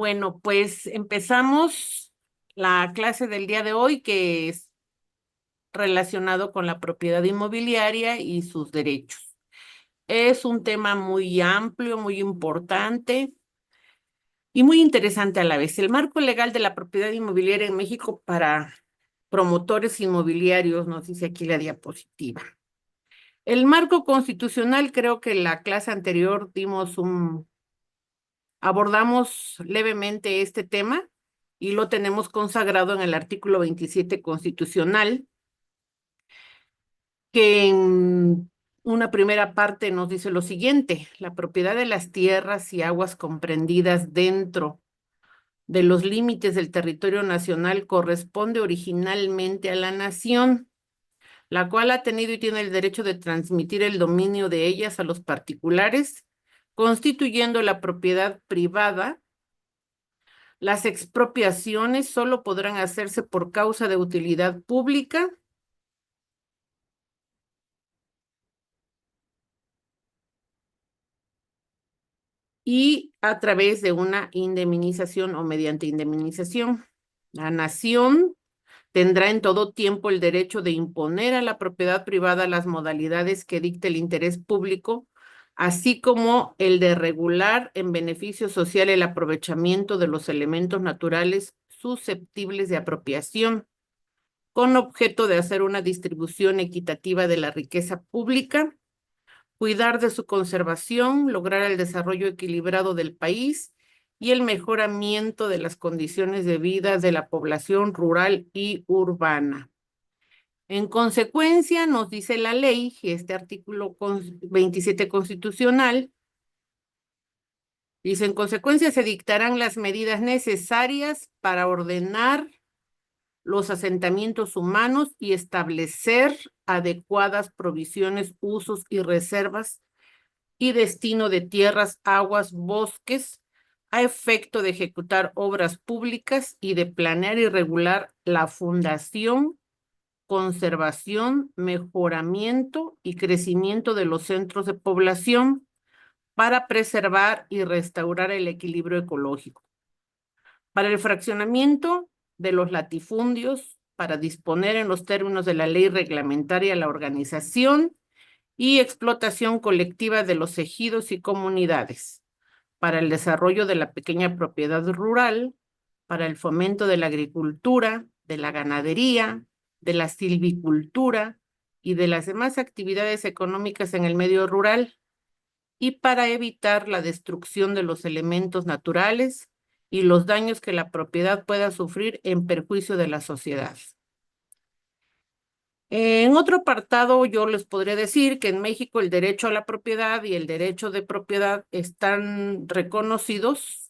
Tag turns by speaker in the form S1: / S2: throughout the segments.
S1: Bueno, pues empezamos la clase del día de hoy, que es relacionado con la propiedad inmobiliaria y sus derechos. Es un tema muy amplio, muy importante y muy interesante a la vez. El marco legal de la propiedad inmobiliaria en México para promotores inmobiliarios, nos dice aquí la diapositiva. El marco constitucional, creo que en la clase anterior abordamos levemente este tema y lo tenemos consagrado en el artículo 27 constitucional, que en una primera parte nos dice lo siguiente: la propiedad de las tierras y aguas comprendidas dentro de los límites del territorio nacional corresponde originalmente a la nación, la cual ha tenido y tiene el derecho de transmitir el dominio de ellas a los particulares, constituyendo la propiedad privada. Las expropiaciones solo podrán hacerse por causa de utilidad pública y a través de una indemnización o mediante indemnización. La nación tendrá en todo tiempo el derecho de imponer a la propiedad privada las modalidades que dicte el interés público, así como el de regular en beneficio social el aprovechamiento de los elementos naturales susceptibles de apropiación, con objeto de hacer una distribución equitativa de la riqueza pública, cuidar de su conservación, lograr el desarrollo equilibrado del país y el mejoramiento de las condiciones de vida de la población rural y urbana. En consecuencia, nos dice la ley, este artículo 27 constitucional, dice: en consecuencia se dictarán las medidas necesarias para ordenar los asentamientos humanos y establecer adecuadas provisiones, usos y reservas y destino de tierras, aguas, bosques, a efecto de ejecutar obras públicas y de planear y regular la fundación, conservación, mejoramiento y crecimiento de los centros de población para preservar y restaurar el equilibrio ecológico. Para el fraccionamiento de los latifundios, para disponer en los términos de la ley reglamentaria la organización y explotación colectiva de los ejidos y comunidades, para el desarrollo de la pequeña propiedad rural, para el fomento de la agricultura, de la ganadería, de la silvicultura y de las demás actividades económicas en el medio rural, y para evitar la destrucción de los elementos naturales y los daños que la propiedad pueda sufrir en perjuicio de la sociedad. En otro apartado, yo les podría decir que en México el derecho a la propiedad y el derecho de propiedad están reconocidos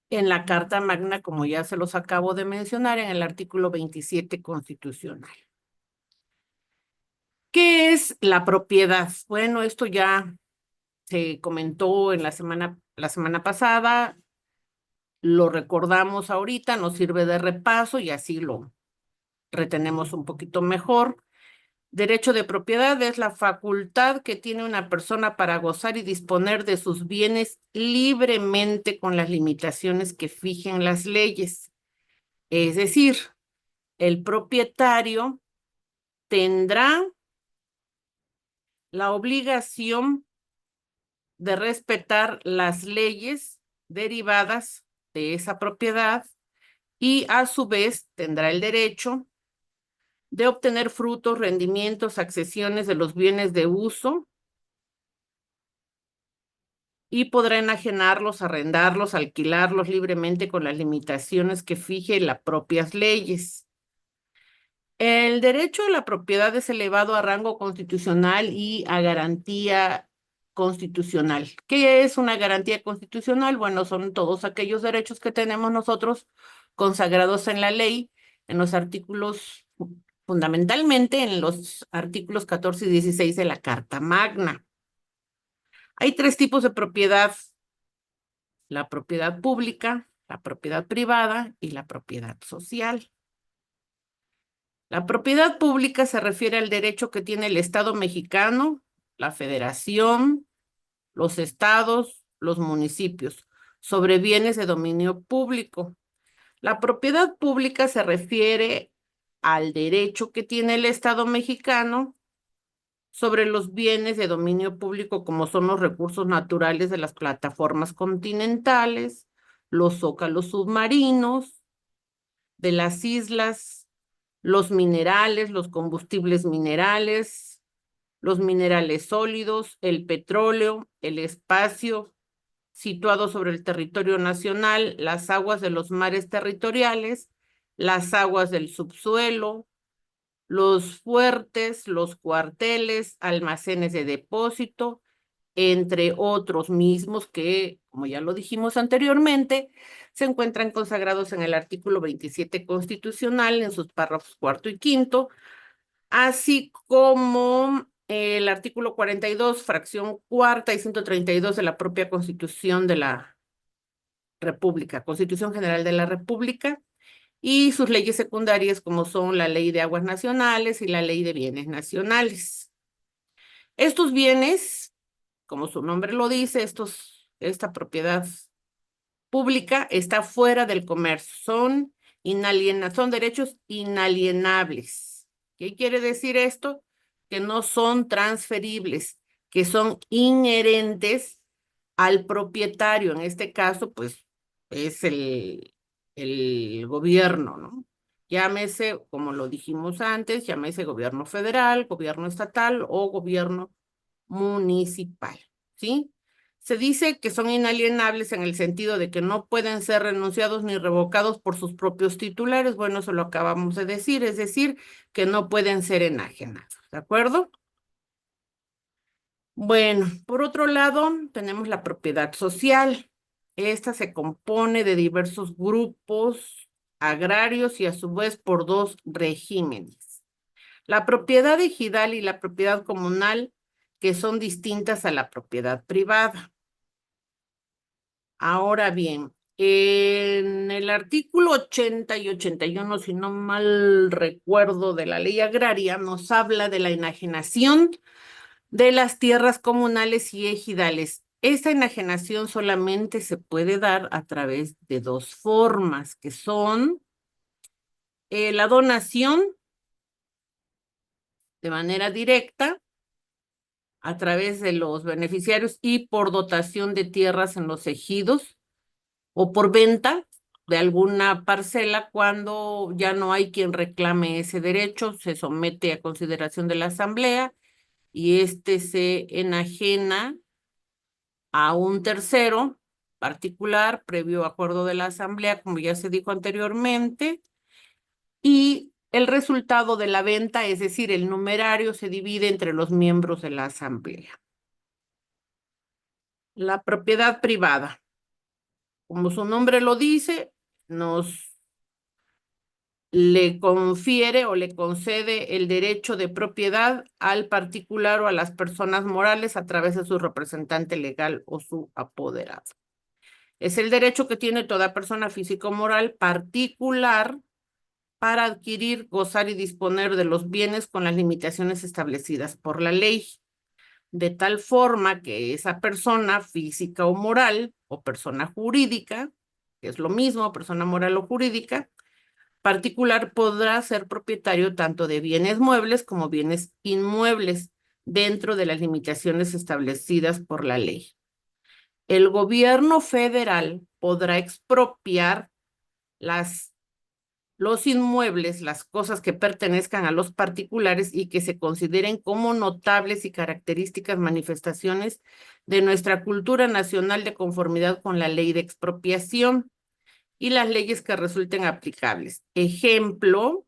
S1: en la Carta Magna, como ya se los acabo de mencionar, en el artículo 27 constitucional. ¿Qué es la propiedad? Bueno, esto ya se comentó en la semana pasada, lo recordamos ahorita, nos sirve de repaso y así lo retenemos un poquito mejor. Derecho de propiedad es la facultad que tiene una persona para gozar y disponer de sus bienes libremente con las limitaciones que fijen las leyes. Es decir, el propietario tendrá la obligación de respetar las leyes derivadas de esa propiedad y a su vez tendrá el derecho de obtener frutos, rendimientos, accesiones de los bienes de uso y podrá enajenarlos, arrendarlos, alquilarlos libremente con las limitaciones que fije las propias leyes. El derecho a la propiedad es elevado a rango constitucional y a garantía constitucional. ¿Qué es una garantía constitucional? Bueno, son todos aquellos derechos que tenemos nosotros consagrados en la ley, en los artículos, fundamentalmente en los artículos 14 y 16 de la Carta Magna. Hay tres tipos de propiedad: la propiedad pública, la propiedad privada y la propiedad social. La propiedad pública se refiere al derecho que tiene el Estado mexicano, la Federación, los estados, los municipios, sobre bienes de dominio público. La propiedad pública se refiere al derecho que tiene el Estado mexicano sobre los bienes de dominio público, como son los recursos naturales de las plataformas continentales, los zócalos submarinos de las islas, los minerales, los combustibles minerales, los minerales sólidos, el petróleo, el espacio situado sobre el territorio nacional, las aguas de los mares territoriales, las aguas del subsuelo, los fuertes, los cuarteles, almacenes de depósito, entre otros mismos que, como ya lo dijimos anteriormente, se encuentran consagrados en el artículo 27 constitucional en sus párrafos cuarto y quinto, así como el artículo 42, fracción cuarta y 132 de la propia Constitución de la República, Constitución General de la República, y sus leyes secundarias como son la Ley de Aguas Nacionales y la Ley de Bienes Nacionales. Estos bienes, como su nombre lo dice, esta propiedad pública está fuera del comercio, son derechos inalienables. ¿Qué quiere decir esto? Que no son transferibles, que son inherentes al propietario. En este caso, pues, es el gobierno, ¿no? Llámese, como lo dijimos antes, llámese gobierno federal, gobierno estatal o gobierno municipal, ¿sí? Se dice que son inalienables en el sentido de que no pueden ser renunciados ni revocados por sus propios titulares. Bueno, eso lo acabamos de decir, es decir, que no pueden ser enajenados, ¿de acuerdo? Bueno, por otro lado, tenemos la propiedad social. Esta se compone de diversos grupos agrarios y a su vez por dos regímenes. La propiedad ejidal y la propiedad comunal, que son distintas a la propiedad privada. Ahora bien, en el artículo 80 y 81, si no mal recuerdo, de la ley agraria, nos habla de la enajenación de las tierras comunales y ejidales. Esta enajenación solamente se puede dar a través de dos formas, que son la donación de manera directa a través de los beneficiarios y por dotación de tierras en los ejidos o por venta de alguna parcela cuando ya no hay quien reclame ese derecho, se somete a consideración de la asamblea y este se enajena a un tercero particular previo acuerdo de la asamblea, como ya se dijo anteriormente, y el resultado de la venta, es decir, el numerario, se divide entre los miembros de la asamblea. La propiedad privada, como su nombre lo dice, nos le confiere o le concede el derecho de propiedad al particular o a las personas morales a través de su representante legal o su apoderado. Es el derecho que tiene toda persona física o moral particular para adquirir, gozar y disponer de los bienes con las limitaciones establecidas por la ley, de tal forma que esa persona física o moral o persona jurídica, que es lo mismo, persona moral o jurídica, particular podrá ser propietario tanto de bienes muebles como bienes inmuebles dentro de las limitaciones establecidas por la ley. El gobierno federal podrá expropiar los inmuebles, las cosas que pertenezcan a los particulares y que se consideren como notables y características manifestaciones de nuestra cultura nacional de conformidad con la ley de expropiación y las leyes que resulten aplicables. Ejemplo,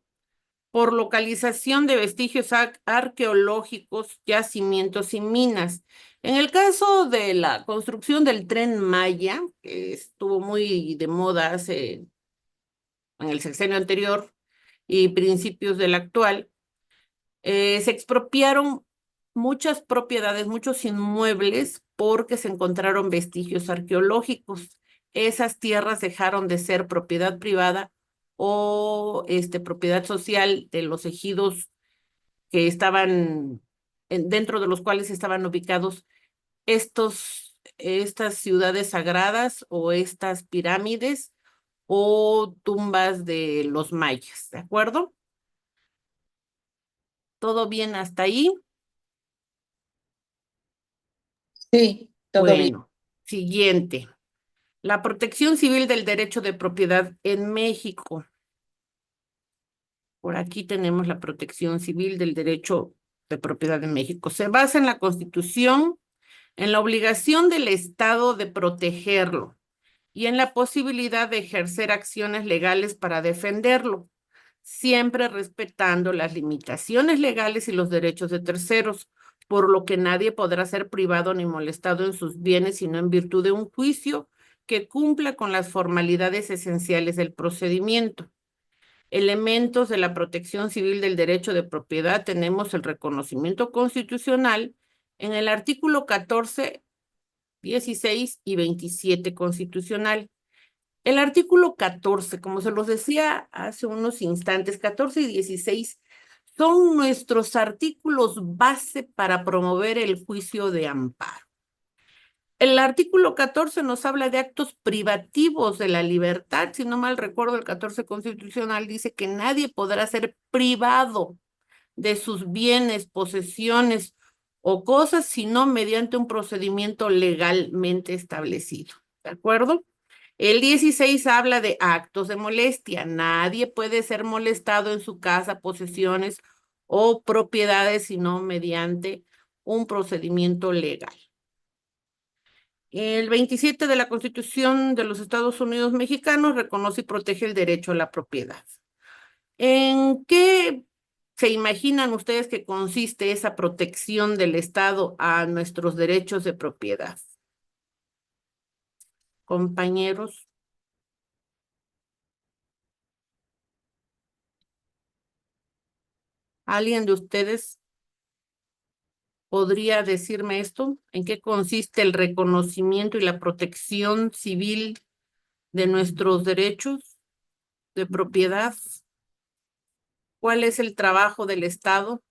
S1: por localización de vestigios arqueológicos, yacimientos y minas. En el caso de la construcción del Tren Maya, que estuvo muy de moda en el sexenio anterior y principios del actual, se expropiaron muchas propiedades, muchos inmuebles, porque se encontraron vestigios arqueológicos. Esas tierras dejaron de ser propiedad privada o propiedad social de los ejidos que estaban dentro de los cuales estaban ubicados estos estas ciudades sagradas o estas pirámides o tumbas de los mayas, ¿de acuerdo? ¿Todo bien hasta ahí?
S2: Sí, todo bien.
S1: Bueno, siguiente. La protección civil del derecho de propiedad en México. Por aquí tenemos la protección civil del derecho de propiedad en México. Se basa en la Constitución, en la obligación del Estado de protegerlo y en la posibilidad de ejercer acciones legales para defenderlo, siempre respetando las limitaciones legales y los derechos de terceros, por lo que nadie podrá ser privado ni molestado en sus bienes, sino en virtud de un juicio que cumpla con las formalidades esenciales del procedimiento. Elementos de la protección civil del derecho de propiedad tenemos el reconocimiento constitucional en el artículo 14, 16 y 27 constitucional. El artículo 14, como se los decía hace unos instantes, 14 y 16 son nuestros artículos base para promover el juicio de amparo. El artículo 14 nos habla de actos privativos de la libertad. Si no mal recuerdo, el 14 constitucional dice que nadie podrá ser privado de sus bienes, posesiones o cosas, sino mediante un procedimiento legalmente establecido. ¿De acuerdo? El 16 habla de actos de molestia. Nadie puede ser molestado en su casa, posesiones o propiedades, sino mediante un procedimiento legal. El 27 de la Constitución de los Estados Unidos mexicanos reconoce y protege el derecho a la propiedad. ¿En qué se imaginan ustedes que consiste esa protección del Estado a nuestros derechos de propiedad? Compañeros, ¿alguien de ustedes podría decirme esto? ¿En qué consiste el reconocimiento y la protección civil de nuestros derechos de propiedad? ¿Cuál es el trabajo del Estado?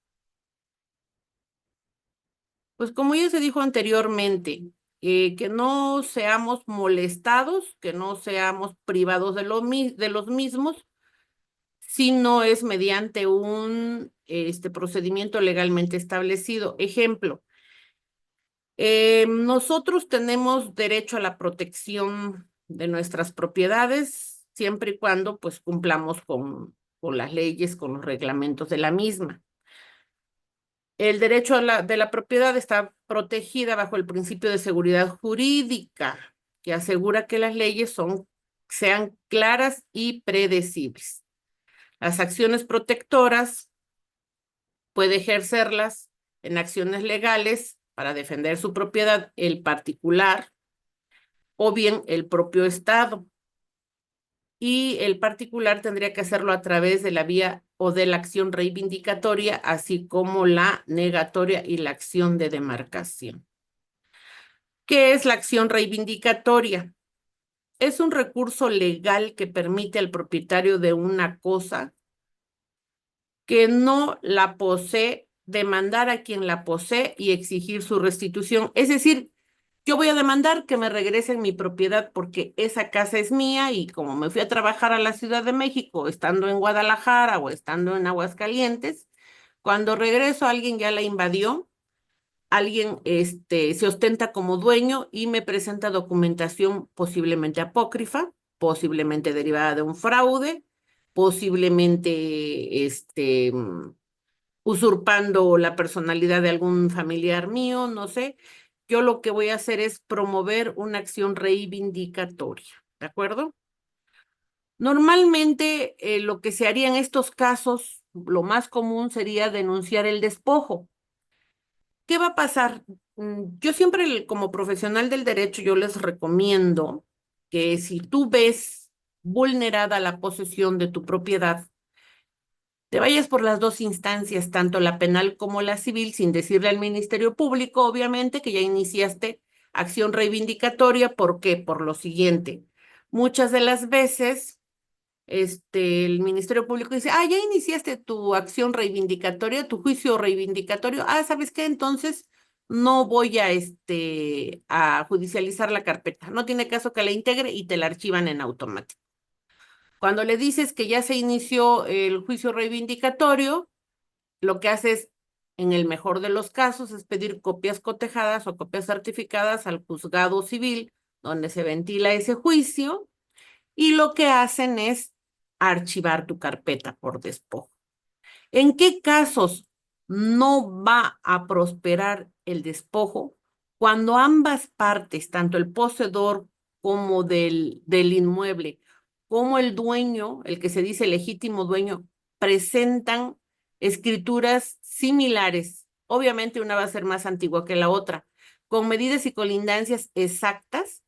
S1: Pues como ya se dijo anteriormente, que no seamos molestados, que no seamos privados de los mismos, sino es mediante un procedimiento legalmente establecido. Ejemplo, nosotros tenemos derecho a la protección de nuestras propiedades siempre y cuando pues cumplamos con las leyes, con los reglamentos de la misma. El derecho de la propiedad está protegida bajo el principio de seguridad jurídica, que asegura que las leyes sean claras y predecibles. Las acciones protectoras puede ejercerlas en acciones legales para defender su propiedad el particular o bien el propio Estado. Y el particular tendría que hacerlo a través de la vía o de la acción reivindicatoria, así como la negatoria y la acción de demarcación. ¿Qué es la acción reivindicatoria? Es un recurso legal que permite al propietario de una cosa que no la posee demandar a quien la posee y exigir su restitución. Es decir, yo voy a demandar que me regresen mi propiedad porque esa casa es mía y como me fui a trabajar a la Ciudad de México, estando en Guadalajara o estando en Aguascalientes, cuando regreso alguien ya la invadió, alguien se ostenta como dueño y me presenta documentación posiblemente apócrifa, posiblemente derivada de un fraude, posiblemente usurpando la personalidad de algún familiar mío, no sé. Yo lo que voy a hacer es promover una acción reivindicatoria, ¿de acuerdo? Normalmente lo que se haría en estos casos, lo más común sería denunciar el despojo. ¿Qué va a pasar? Yo siempre como profesional del derecho, yo les recomiendo que si tú ves vulnerada la posesión de tu propiedad, te vayas por las dos instancias, tanto la penal como la civil, sin decirle al Ministerio Público, obviamente, que ya iniciaste acción reivindicatoria. ¿Por qué? Por lo siguiente. Muchas de las veces, el Ministerio Público dice, ya iniciaste tu acción reivindicatoria, tu juicio reivindicatorio. ¿Sabes qué? Entonces, no voy a judicializar la carpeta. No tiene caso que la integre y te la archivan en automático. Cuando le dices que ya se inició el juicio reivindicatorio, lo que haces, en el mejor de los casos, es pedir copias cotejadas o copias certificadas al juzgado civil donde se ventila ese juicio y lo que hacen es archivar tu carpeta por despojo. ¿En qué casos no va a prosperar el despojo? Cuando ambas partes, tanto el poseedor como del inmueble, como el dueño, el que se dice legítimo dueño, presentan escrituras similares. Obviamente una va a ser más antigua que la otra, con medidas y colindancias exactas.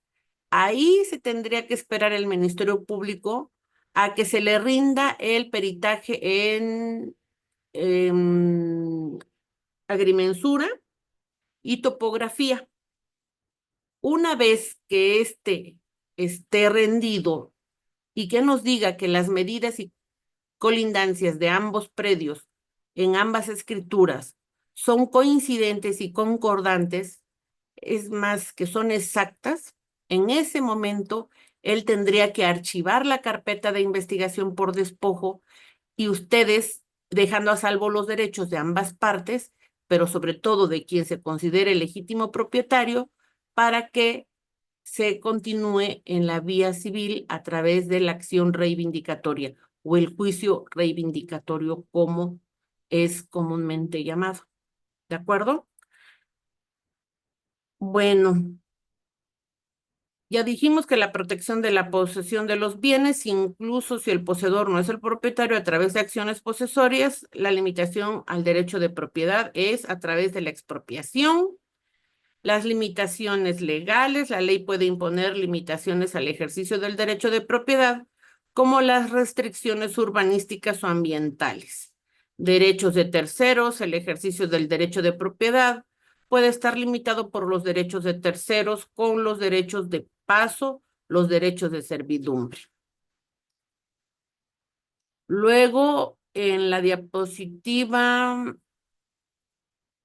S1: Ahí se tendría que esperar el Ministerio Público a que se le rinda el peritaje en agrimensura y topografía. Una vez que esté rendido y que nos diga que las medidas y colindancias de ambos predios en ambas escrituras son coincidentes y concordantes, es más, que son exactas, en ese momento él tendría que archivar la carpeta de investigación por despojo y ustedes, dejando a salvo los derechos de ambas partes, pero sobre todo de quien se considere el legítimo propietario, para que se continúe en la vía civil a través de la acción reivindicatoria o el juicio reivindicatorio, como es comúnmente llamado. ¿De acuerdo? Bueno, ya dijimos que la protección de la posesión de los bienes, incluso si el poseedor no es el propietario a través de acciones posesorias, la limitación al derecho de propiedad es a través de la expropiación. Las limitaciones legales, la ley puede imponer limitaciones al ejercicio del derecho de propiedad, como las restricciones urbanísticas o ambientales. Derechos de terceros, el ejercicio del derecho de propiedad puede estar limitado por los derechos de terceros con los derechos de paso, los derechos de servidumbre. Luego, en la diapositiva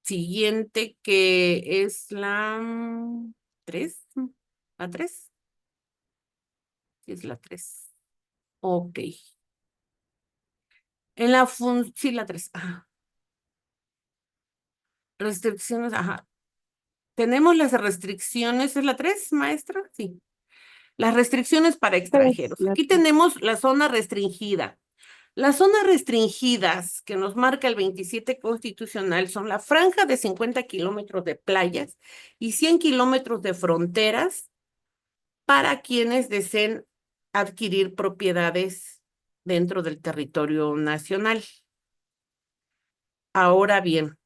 S1: siguiente, que es la 3, la 3, sí es la 3. Ok. En la sí, la 3. Ajá. Restricciones, ajá. Tenemos las restricciones, ¿es la 3, maestra? Sí. Las restricciones para extranjeros. Aquí tenemos la zona restringida. Las zonas restringidas que nos marca el 27 constitucional son la franja de 50 kilómetros de playas y 100 kilómetros de fronteras para quienes deseen adquirir propiedades dentro del territorio nacional. Ahora bien,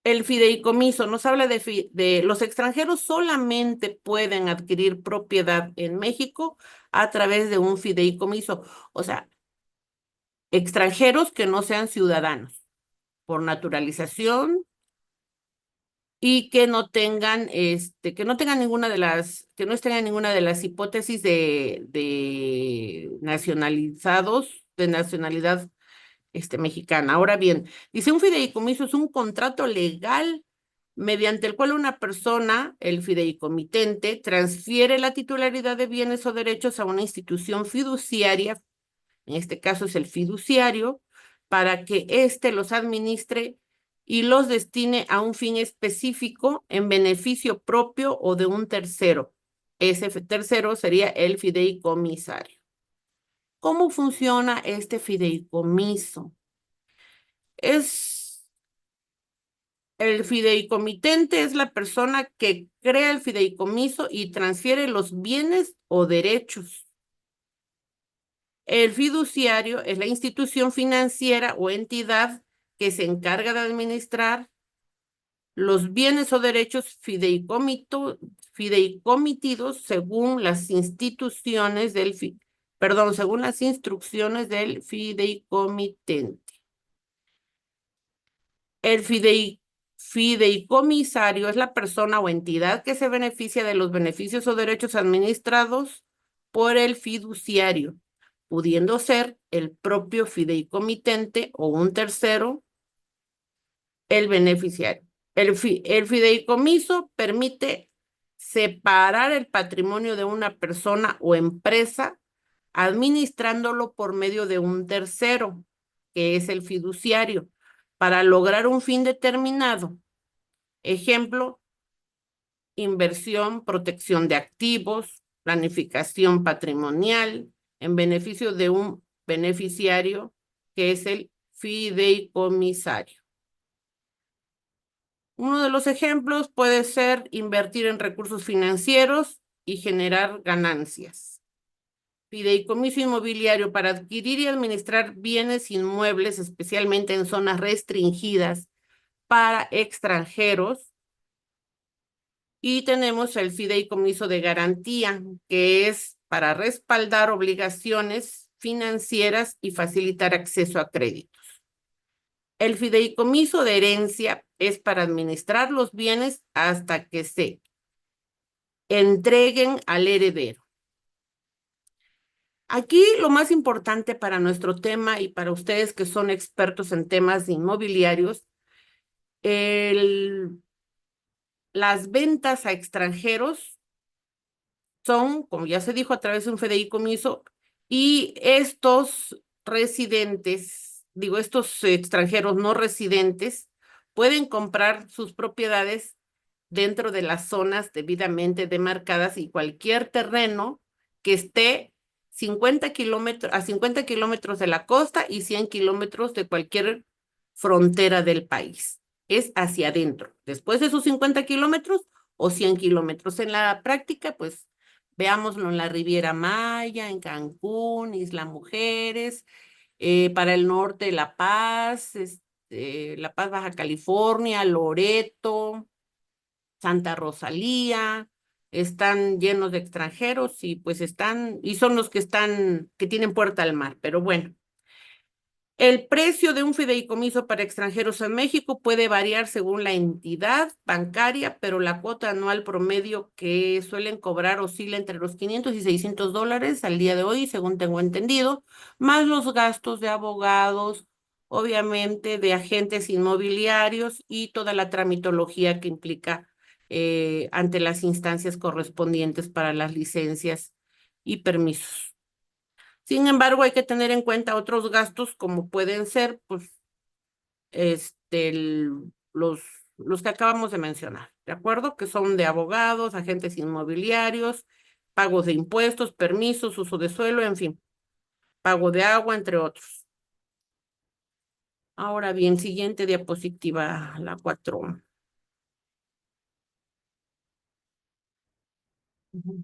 S1: el fideicomiso nos habla de los extranjeros solamente pueden adquirir propiedad en México a través de un fideicomiso. O sea, extranjeros que no sean ciudadanos por naturalización y que no tengan, que no estén en ninguna de las hipótesis de nacionalizados, de nacionalidad mexicana. Ahora bien, dice un fideicomiso es un contrato legal mediante el cual una persona, el fideicomitente, transfiere la titularidad de bienes o derechos a una institución fiduciaria, en este caso es el fiduciario, para que éste los administre y los destine a un fin específico en beneficio propio o de un tercero. Ese tercero sería el fideicomisario. ¿Cómo funciona este fideicomiso? El fideicomitente es la persona que crea el fideicomiso y transfiere los bienes o derechos. El fiduciario es la institución financiera o entidad que se encarga de administrar los bienes o derechos fideicomitidos según las instituciones según las instrucciones del fideicomitente. El fideicomisario es la persona o entidad que se beneficia de los beneficios o derechos administrados por el fiduciario, pudiendo ser el propio fideicomitente o un tercero el beneficiario. El fideicomiso permite separar el patrimonio de una persona o empresa administrándolo por medio de un tercero, que es el fiduciario, para lograr un fin determinado. Ejemplo, inversión, protección de activos, planificación patrimonial, en beneficio de un beneficiario, que es el fideicomisario. Uno de los ejemplos puede ser invertir en recursos financieros y generar ganancias. Fideicomiso inmobiliario para adquirir y administrar bienes inmuebles, especialmente en zonas restringidas para extranjeros. Y tenemos el fideicomiso de garantía, que es para respaldar obligaciones financieras y facilitar acceso a créditos. El fideicomiso de herencia es para administrar los bienes hasta que se entreguen al heredero. Aquí lo más importante para nuestro tema y para ustedes que son expertos en temas inmobiliarios, las ventas a extranjeros son, como ya se dijo, a través de un fideicomiso, y estos residentes, digo, estos extranjeros no residentes, pueden comprar sus propiedades dentro de las zonas debidamente demarcadas, y cualquier terreno que esté 50 kilómetros, a 50 kilómetros de la costa y 100 kilómetros de cualquier frontera del país. Es hacia adentro. Después de esos 50 kilómetros o 100 kilómetros. En la práctica, pues veámoslo en la Riviera Maya, en Cancún, Isla Mujeres, para el norte La Paz, Baja California, Loreto, Santa Rosalía, están llenos de extranjeros y pues y son los que tienen puerta al mar, pero bueno. El precio de un fideicomiso para extranjeros en México puede variar según la entidad bancaria, pero la cuota anual promedio que suelen cobrar oscila entre los 500 y 600 dólares al día de hoy, según tengo entendido, más los gastos de abogados, obviamente de agentes inmobiliarios y toda la tramitología que implica ante las instancias correspondientes para las licencias y permisos. Sin embargo, hay que tener en cuenta otros gastos como pueden ser, pues, los, los que acabamos de mencionar, ¿de acuerdo? Que son de abogados, agentes inmobiliarios, pagos de impuestos, permisos, uso de suelo, en fin, pago de agua, entre otros. Ahora bien, siguiente diapositiva, la 4.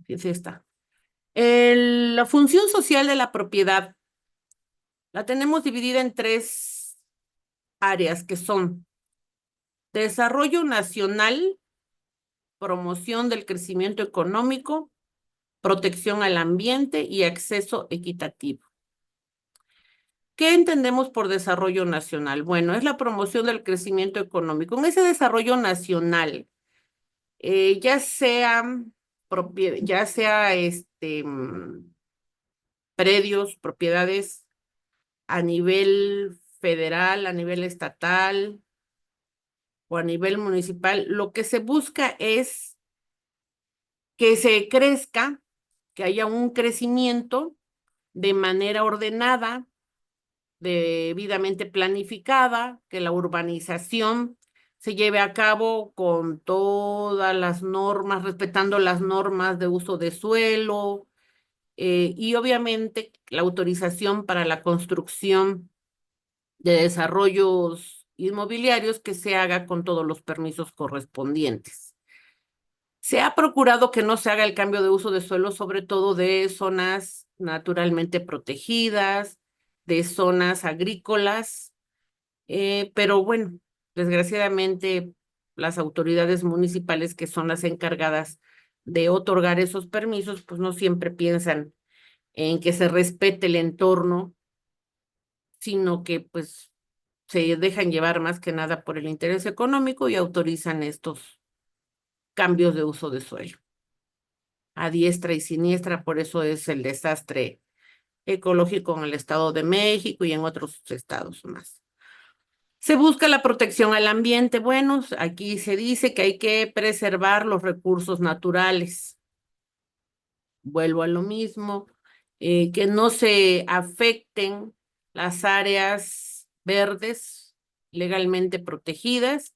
S1: Es esta. La función social de la propiedad la tenemos dividida en 3 áreas que son desarrollo nacional, promoción del crecimiento económico, protección al ambiente y acceso equitativo. ¿Qué entendemos por desarrollo nacional? Bueno, es la promoción del crecimiento económico. En ese desarrollo nacional, ya sea predios, propiedades a nivel federal, a nivel estatal o a nivel municipal, lo que se busca es que se crezca, que haya un crecimiento de manera ordenada, debidamente planificada, que la urbanización se lleve a cabo con todas las normas, respetando las normas de uso de suelo, y obviamente la autorización para la construcción de desarrollos inmobiliarios que se haga con todos los permisos correspondientes. Se ha procurado que no se haga el cambio de uso de suelo, sobre todo de zonas naturalmente protegidas, de zonas agrícolas, pero bueno, desgraciadamente las autoridades municipales, que son las encargadas de otorgar esos permisos, pues no siempre piensan en que se respete el entorno, sino que pues se dejan llevar más que nada por el interés económico y autorizan estos cambios de uso de suelo a diestra y siniestra. Por eso es el desastre ecológico en el Estado de México y en otros estados más. Se busca la protección al ambiente. Bueno, aquí se dice que hay que preservar los recursos naturales. Vuelvo a lo mismo, que no se afecten las áreas verdes legalmente protegidas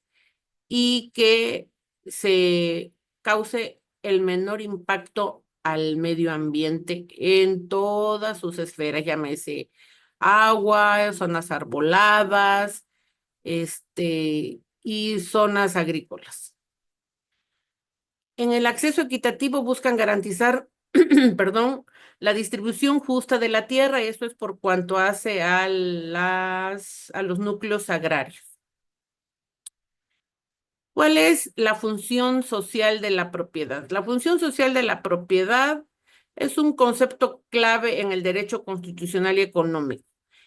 S1: y que se cause el menor impacto al medio ambiente en todas sus esferas, llámese agua, zonas arboladas, y zonas agrícolas. En el acceso equitativo buscan garantizar, perdón, la distribución justa de la tierra, y esto es por cuanto hace a los núcleos agrarios. ¿Cuál es la función social de la propiedad? La función social de la propiedad es un concepto clave en el derecho constitucional y económico.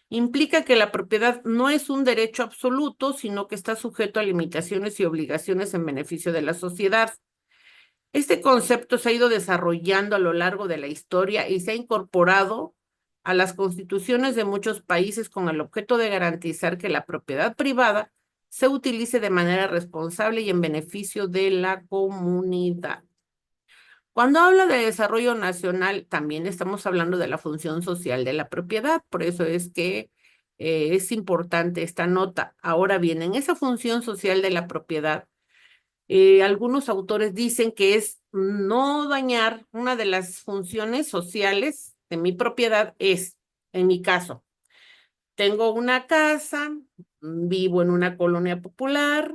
S1: Implica que la propiedad no es un derecho absoluto, sino que está sujeto a limitaciones y obligaciones en beneficio de la sociedad. Este concepto se ha ido desarrollando a lo largo de la historia y se ha incorporado a las constituciones de muchos países con el objeto de garantizar que la propiedad privada se utilice de manera responsable y en beneficio de la comunidad. Cuando habla de desarrollo nacional, también estamos hablando de la función social de la propiedad, por eso es que es importante esta nota. Ahora bien, en esa función social de la propiedad, algunos autores dicen que es no dañar. Una de las funciones sociales de mi propiedad es, en mi caso, tengo una casa, vivo en una colonia popular,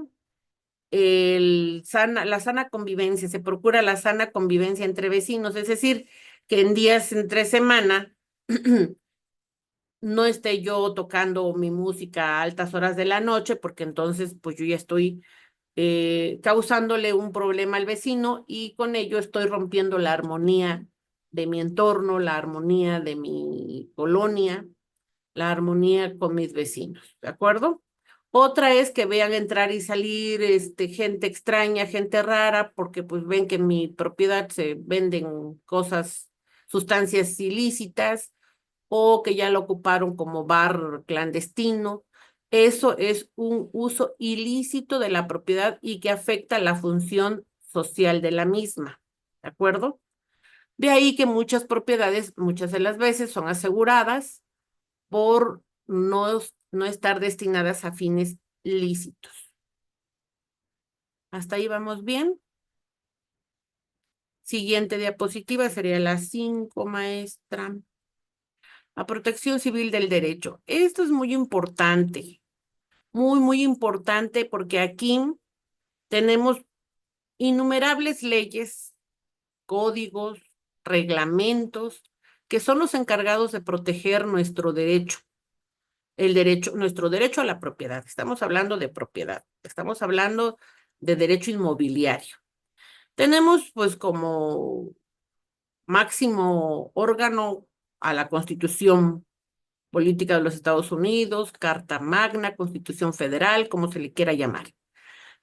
S1: la sana convivencia, se procura la sana convivencia entre vecinos, es decir, que en días entre semana no esté yo tocando mi música a altas horas de la noche, porque entonces pues yo ya estoy causándole un problema al vecino y con ello estoy rompiendo la armonía de mi entorno, la armonía de mi colonia, la armonía con mis vecinos, ¿de acuerdo? Otra es que vean entrar y salir gente extraña, gente rara, porque pues ven que en mi propiedad se venden cosas, sustancias ilícitas, o que ya lo ocuparon como bar clandestino. Eso es un uso ilícito de la propiedad y que afecta la función social de la misma, ¿de acuerdo? De ahí que muchas propiedades, muchas de las veces, son aseguradas por no estar destinadas a fines lícitos. ¿Hasta ahí vamos bien? Siguiente diapositiva sería la 5, maestra. La protección civil del derecho. Esto es muy importante. Muy, muy importante porque aquí tenemos innumerables leyes, códigos, reglamentos, que son los encargados de proteger nuestro derecho, nuestro derecho a la propiedad. Estamos hablando de propiedad, estamos hablando de derecho inmobiliario. Tenemos pues como máximo órgano a la Constitución Política de los Estados Unidos, Carta Magna, Constitución Federal, como se le quiera llamar.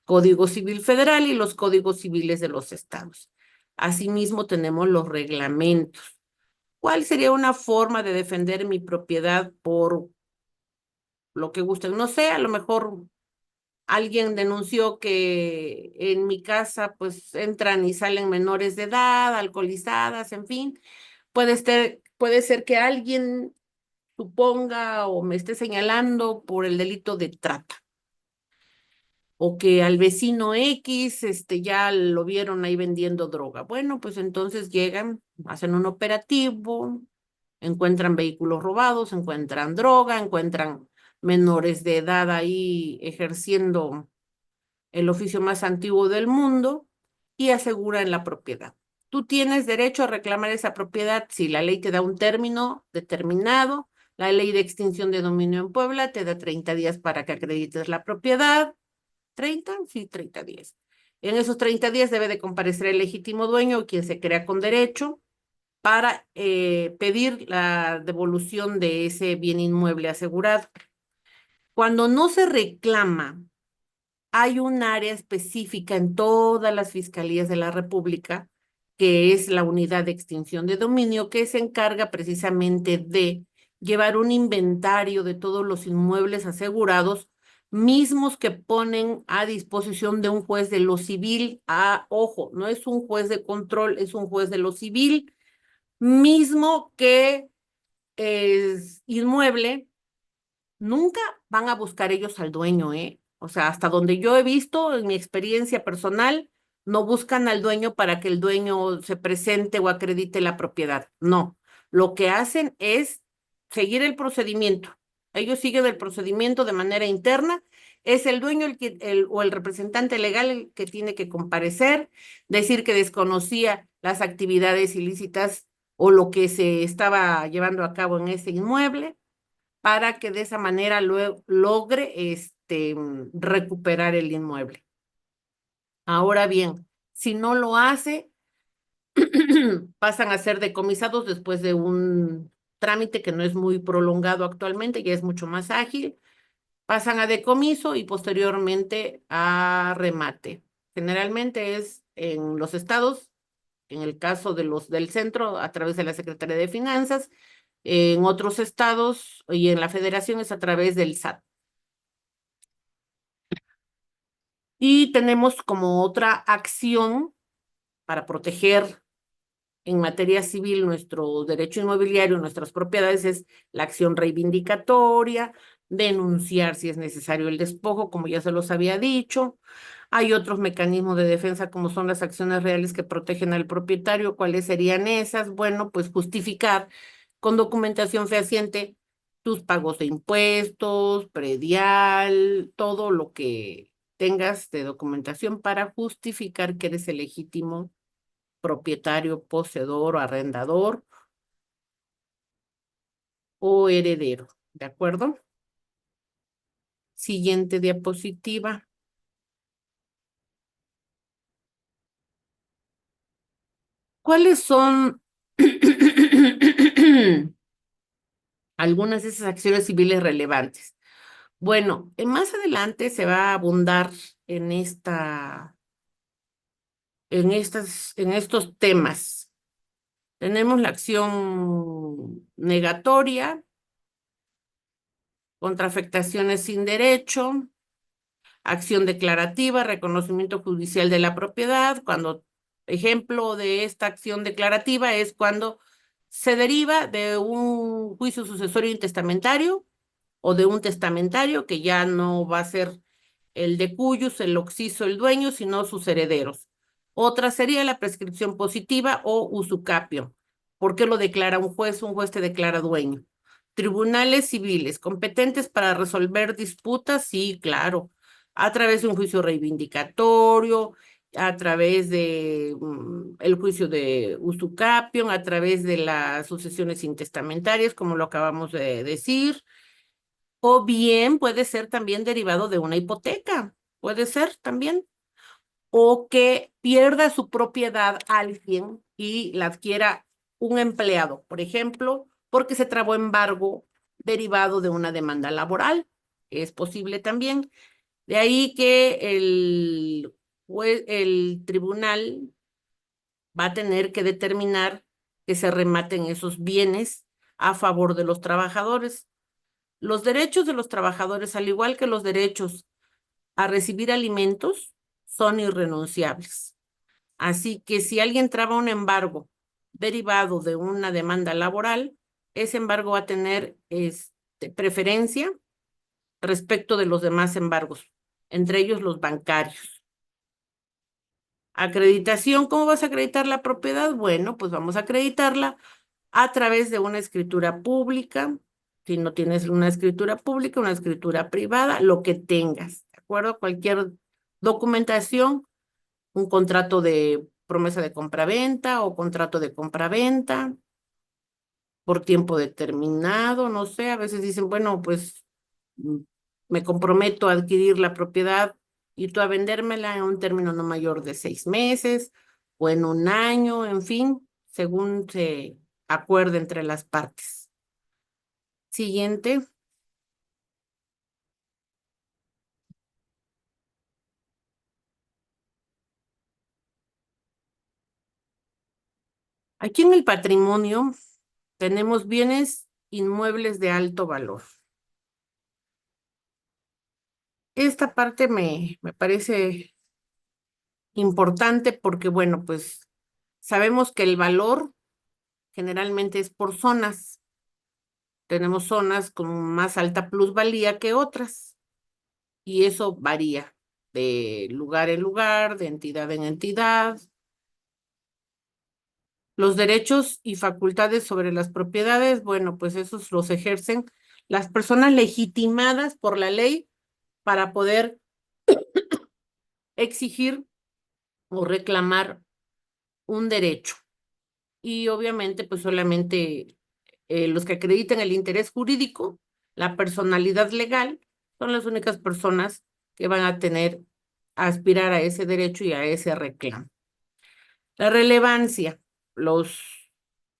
S1: Código Civil Federal y los códigos civiles de los estados. Asimismo, tenemos los reglamentos. ¿Cuál sería una forma de defender mi propiedad por lo que gusten? No sé, a lo mejor alguien denunció que en mi casa pues entran y salen menores de edad, alcoholizadas, en fin. Puede ser que alguien suponga o me esté señalando por el delito de trata, o que al vecino X, ya lo vieron ahí vendiendo droga. Bueno, pues entonces llegan, hacen un operativo, encuentran vehículos robados, encuentran droga, encuentran menores de edad ahí ejerciendo el oficio más antiguo del mundo y aseguran la propiedad. Tú tienes derecho a reclamar esa propiedad si la ley te da un término determinado. La ley de extinción de dominio en Puebla te da 30 días para que acredites la propiedad. 30, sí, 30 días. En esos 30 días debe de comparecer el legítimo dueño o quien se crea con derecho para pedir la devolución de ese bien inmueble asegurado. Cuando no se reclama, hay un área específica en todas las fiscalías de la República, que es la unidad de extinción de dominio, que se encarga precisamente de llevar un inventario de todos los inmuebles asegurados mismos que ponen a disposición de un juez de lo civil. Ah, ojo, no es un juez de control, es un juez de lo civil, mismo que es inmueble. Nunca van a buscar ellos al dueño, ¿eh? O sea, hasta donde yo he visto en mi experiencia personal, no buscan al dueño para que el dueño se presente o acredite la propiedad. No, lo que hacen es seguir el procedimiento. Ellos siguen el procedimiento de manera interna. Es el dueño o el representante legal el que tiene que comparecer, decir que desconocía las actividades ilícitas o lo que se estaba llevando a cabo en ese inmueble para que de esa manera logre recuperar el inmueble. Ahora bien, si no lo hace, pasan a ser decomisados después de un trámite que no es muy prolongado actualmente, ya es mucho más ágil, pasan a decomiso y posteriormente a remate. Generalmente es en los estados, en el caso de los del centro, a través de la Secretaría de Finanzas, en otros estados y en la federación es a través del SAT. Y tenemos como otra acción para proteger en materia civil nuestro derecho inmobiliario, nuestras propiedades, es la acción reivindicatoria, denunciar si es necesario el despojo, como ya se los había dicho. Hay otros mecanismos de defensa, como son las acciones reales que protegen al propietario. ¿Cuáles serían esas? Bueno, pues justificar con documentación fehaciente tus pagos de impuestos, predial, todo lo que tengas de documentación para justificar que eres el legítimo propietario, poseedor o arrendador o heredero. ¿De acuerdo? Siguiente diapositiva. ¿Cuáles son algunas de esas acciones civiles relevantes? Bueno, más adelante se va a abundar en en estos temas. Tenemos la acción negatoria contra afectaciones sin derecho, acción declarativa, reconocimiento judicial de la propiedad. Cuando, ejemplo de esta acción declarativa es cuando se deriva de un juicio sucesorio intestamentario o de un testamentario que ya no va a ser el de cuyos, el occiso, el dueño, sino sus herederos. Otra sería la prescripción positiva o usucapio. ¿Por qué lo declara un juez? Un juez te declara dueño. Tribunales civiles competentes para resolver disputas, sí, claro, a través de un juicio reivindicatorio, a través de el juicio de usucapión, a través de las sucesiones intestamentarias, como lo acabamos de decir, o bien puede ser también derivado de una hipoteca, puede ser también, o que pierda su propiedad alguien y la adquiera un empleado, por ejemplo, porque se trabó embargo derivado de una demanda laboral, es posible también. De ahí que el tribunal va a tener que determinar que se rematen esos bienes a favor de los trabajadores. Los derechos de los trabajadores, al igual que los derechos a recibir alimentos, son irrenunciables. Así que si alguien traba un embargo derivado de una demanda laboral, ese embargo va a tener preferencia respecto de los demás embargos, entre ellos los bancarios. Acreditación, ¿cómo vas a acreditar la propiedad? Bueno, pues vamos a acreditarla a través de una escritura pública. Si no tienes una escritura pública, una escritura privada, lo que tengas, ¿de acuerdo? Cualquier documentación, un contrato de promesa de compraventa o contrato de compraventa por tiempo determinado, no sé, a veces dicen, bueno, pues mm, me comprometo a adquirir la propiedad y tú a vendérmela en un término no mayor de 6 meses o en un año, en fin, según se acuerde entre las partes. Siguiente. Aquí en el patrimonio tenemos bienes inmuebles de alto valor. Esta parte me parece importante porque, bueno, pues sabemos que el valor generalmente es por zonas. Tenemos zonas con más alta plusvalía que otras y eso varía de lugar en lugar, de entidad en entidad. Los derechos y facultades sobre las propiedades, bueno, pues esos los ejercen las personas legitimadas por la ley para poder exigir o reclamar un derecho. Y obviamente, pues solamente los que acrediten el interés jurídico, la personalidad legal, son las únicas personas que van a tener, a aspirar a ese derecho y a ese reclamo. La relevancia, los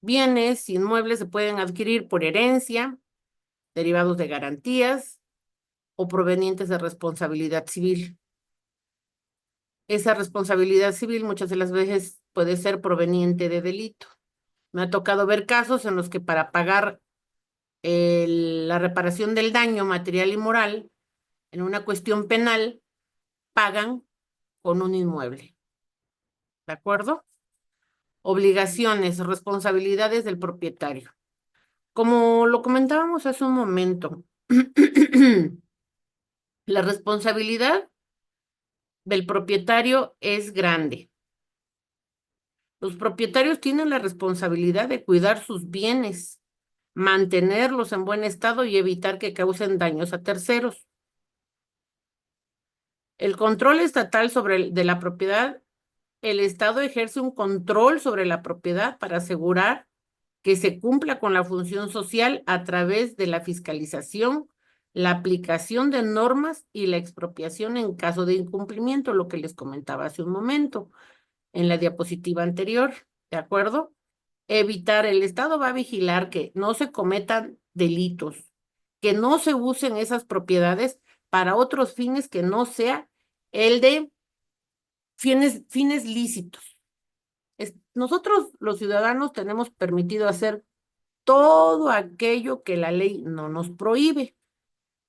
S1: bienes inmuebles se pueden adquirir por herencia, derivados de garantías o provenientes de responsabilidad civil. Esa responsabilidad civil muchas de las veces puede ser proveniente de delito. Me ha tocado ver casos en los que para pagar la reparación del daño material y moral en una cuestión penal pagan con un inmueble. ¿De acuerdo? Obligaciones, responsabilidades del propietario. Como lo comentábamos hace un momento, la responsabilidad del propietario es grande. Los propietarios tienen la responsabilidad de cuidar sus bienes, mantenerlos en buen estado y evitar que causen daños a terceros. El control estatal de la propiedad, el Estado ejerce un control sobre la propiedad para asegurar que se cumpla con la función social a través de la fiscalización, la aplicación de normas y la expropiación en caso de incumplimiento, lo que les comentaba hace un momento en la diapositiva anterior, ¿de acuerdo? El Estado va a vigilar que no se cometan delitos, que no se usen esas propiedades para otros fines que no sea el de fines lícitos. Nosotros, los ciudadanos, tenemos permitido hacer todo aquello que la ley no nos prohíbe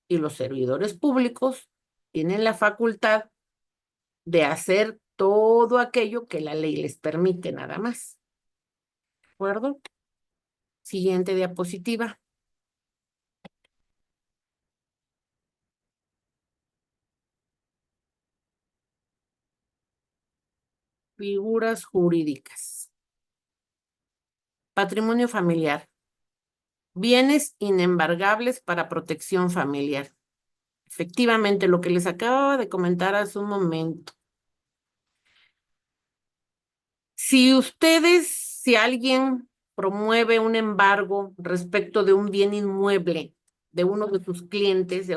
S1: y los servidores públicos tienen la facultad de hacer todo aquello que la ley les permite nada más. ¿De acuerdo? Siguiente diapositiva. Figuras jurídicas. Patrimonio familiar. Bienes inembargables para protección familiar. Efectivamente, lo que les acababa de comentar hace un momento. Si alguien promueve un embargo respecto de un bien inmueble de uno de sus clientes, de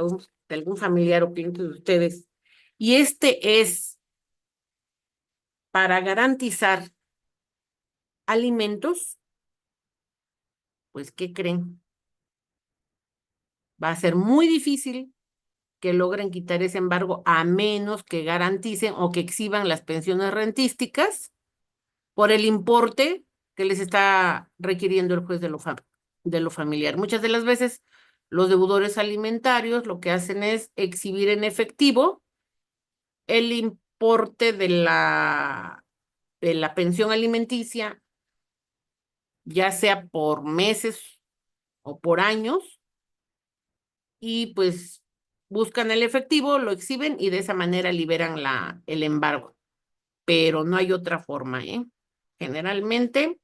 S1: algún familiar o cliente de ustedes, y este es para garantizar alimentos, pues, ¿qué creen? Va a ser muy difícil que logren quitar ese embargo a menos que garanticen o que exhiban las pensiones rentísticas por el importe que les está requiriendo el juez de lo familiar. Muchas de las veces los deudores alimentarios lo que hacen es exhibir en efectivo el importe de la pensión alimenticia, ya sea por meses o por años, y pues buscan el efectivo, lo exhiben y de esa manera liberan el embargo. Pero no hay otra forma, ¿eh? Generalmente,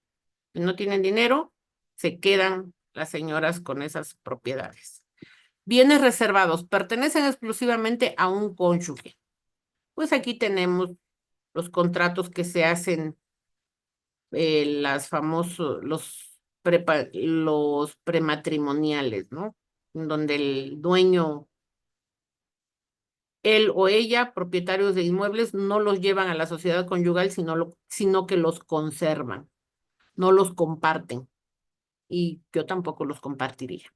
S1: si no tienen dinero, se quedan las señoras con esas propiedades. Bienes reservados pertenecen exclusivamente a un cónyuge. Pues aquí tenemos los contratos que se hacen, los prematrimoniales, ¿no? En donde el dueño, él o ella, propietarios de inmuebles, no los llevan a la sociedad conyugal, sino que los conservan, no los comparten. Y yo tampoco los compartiría.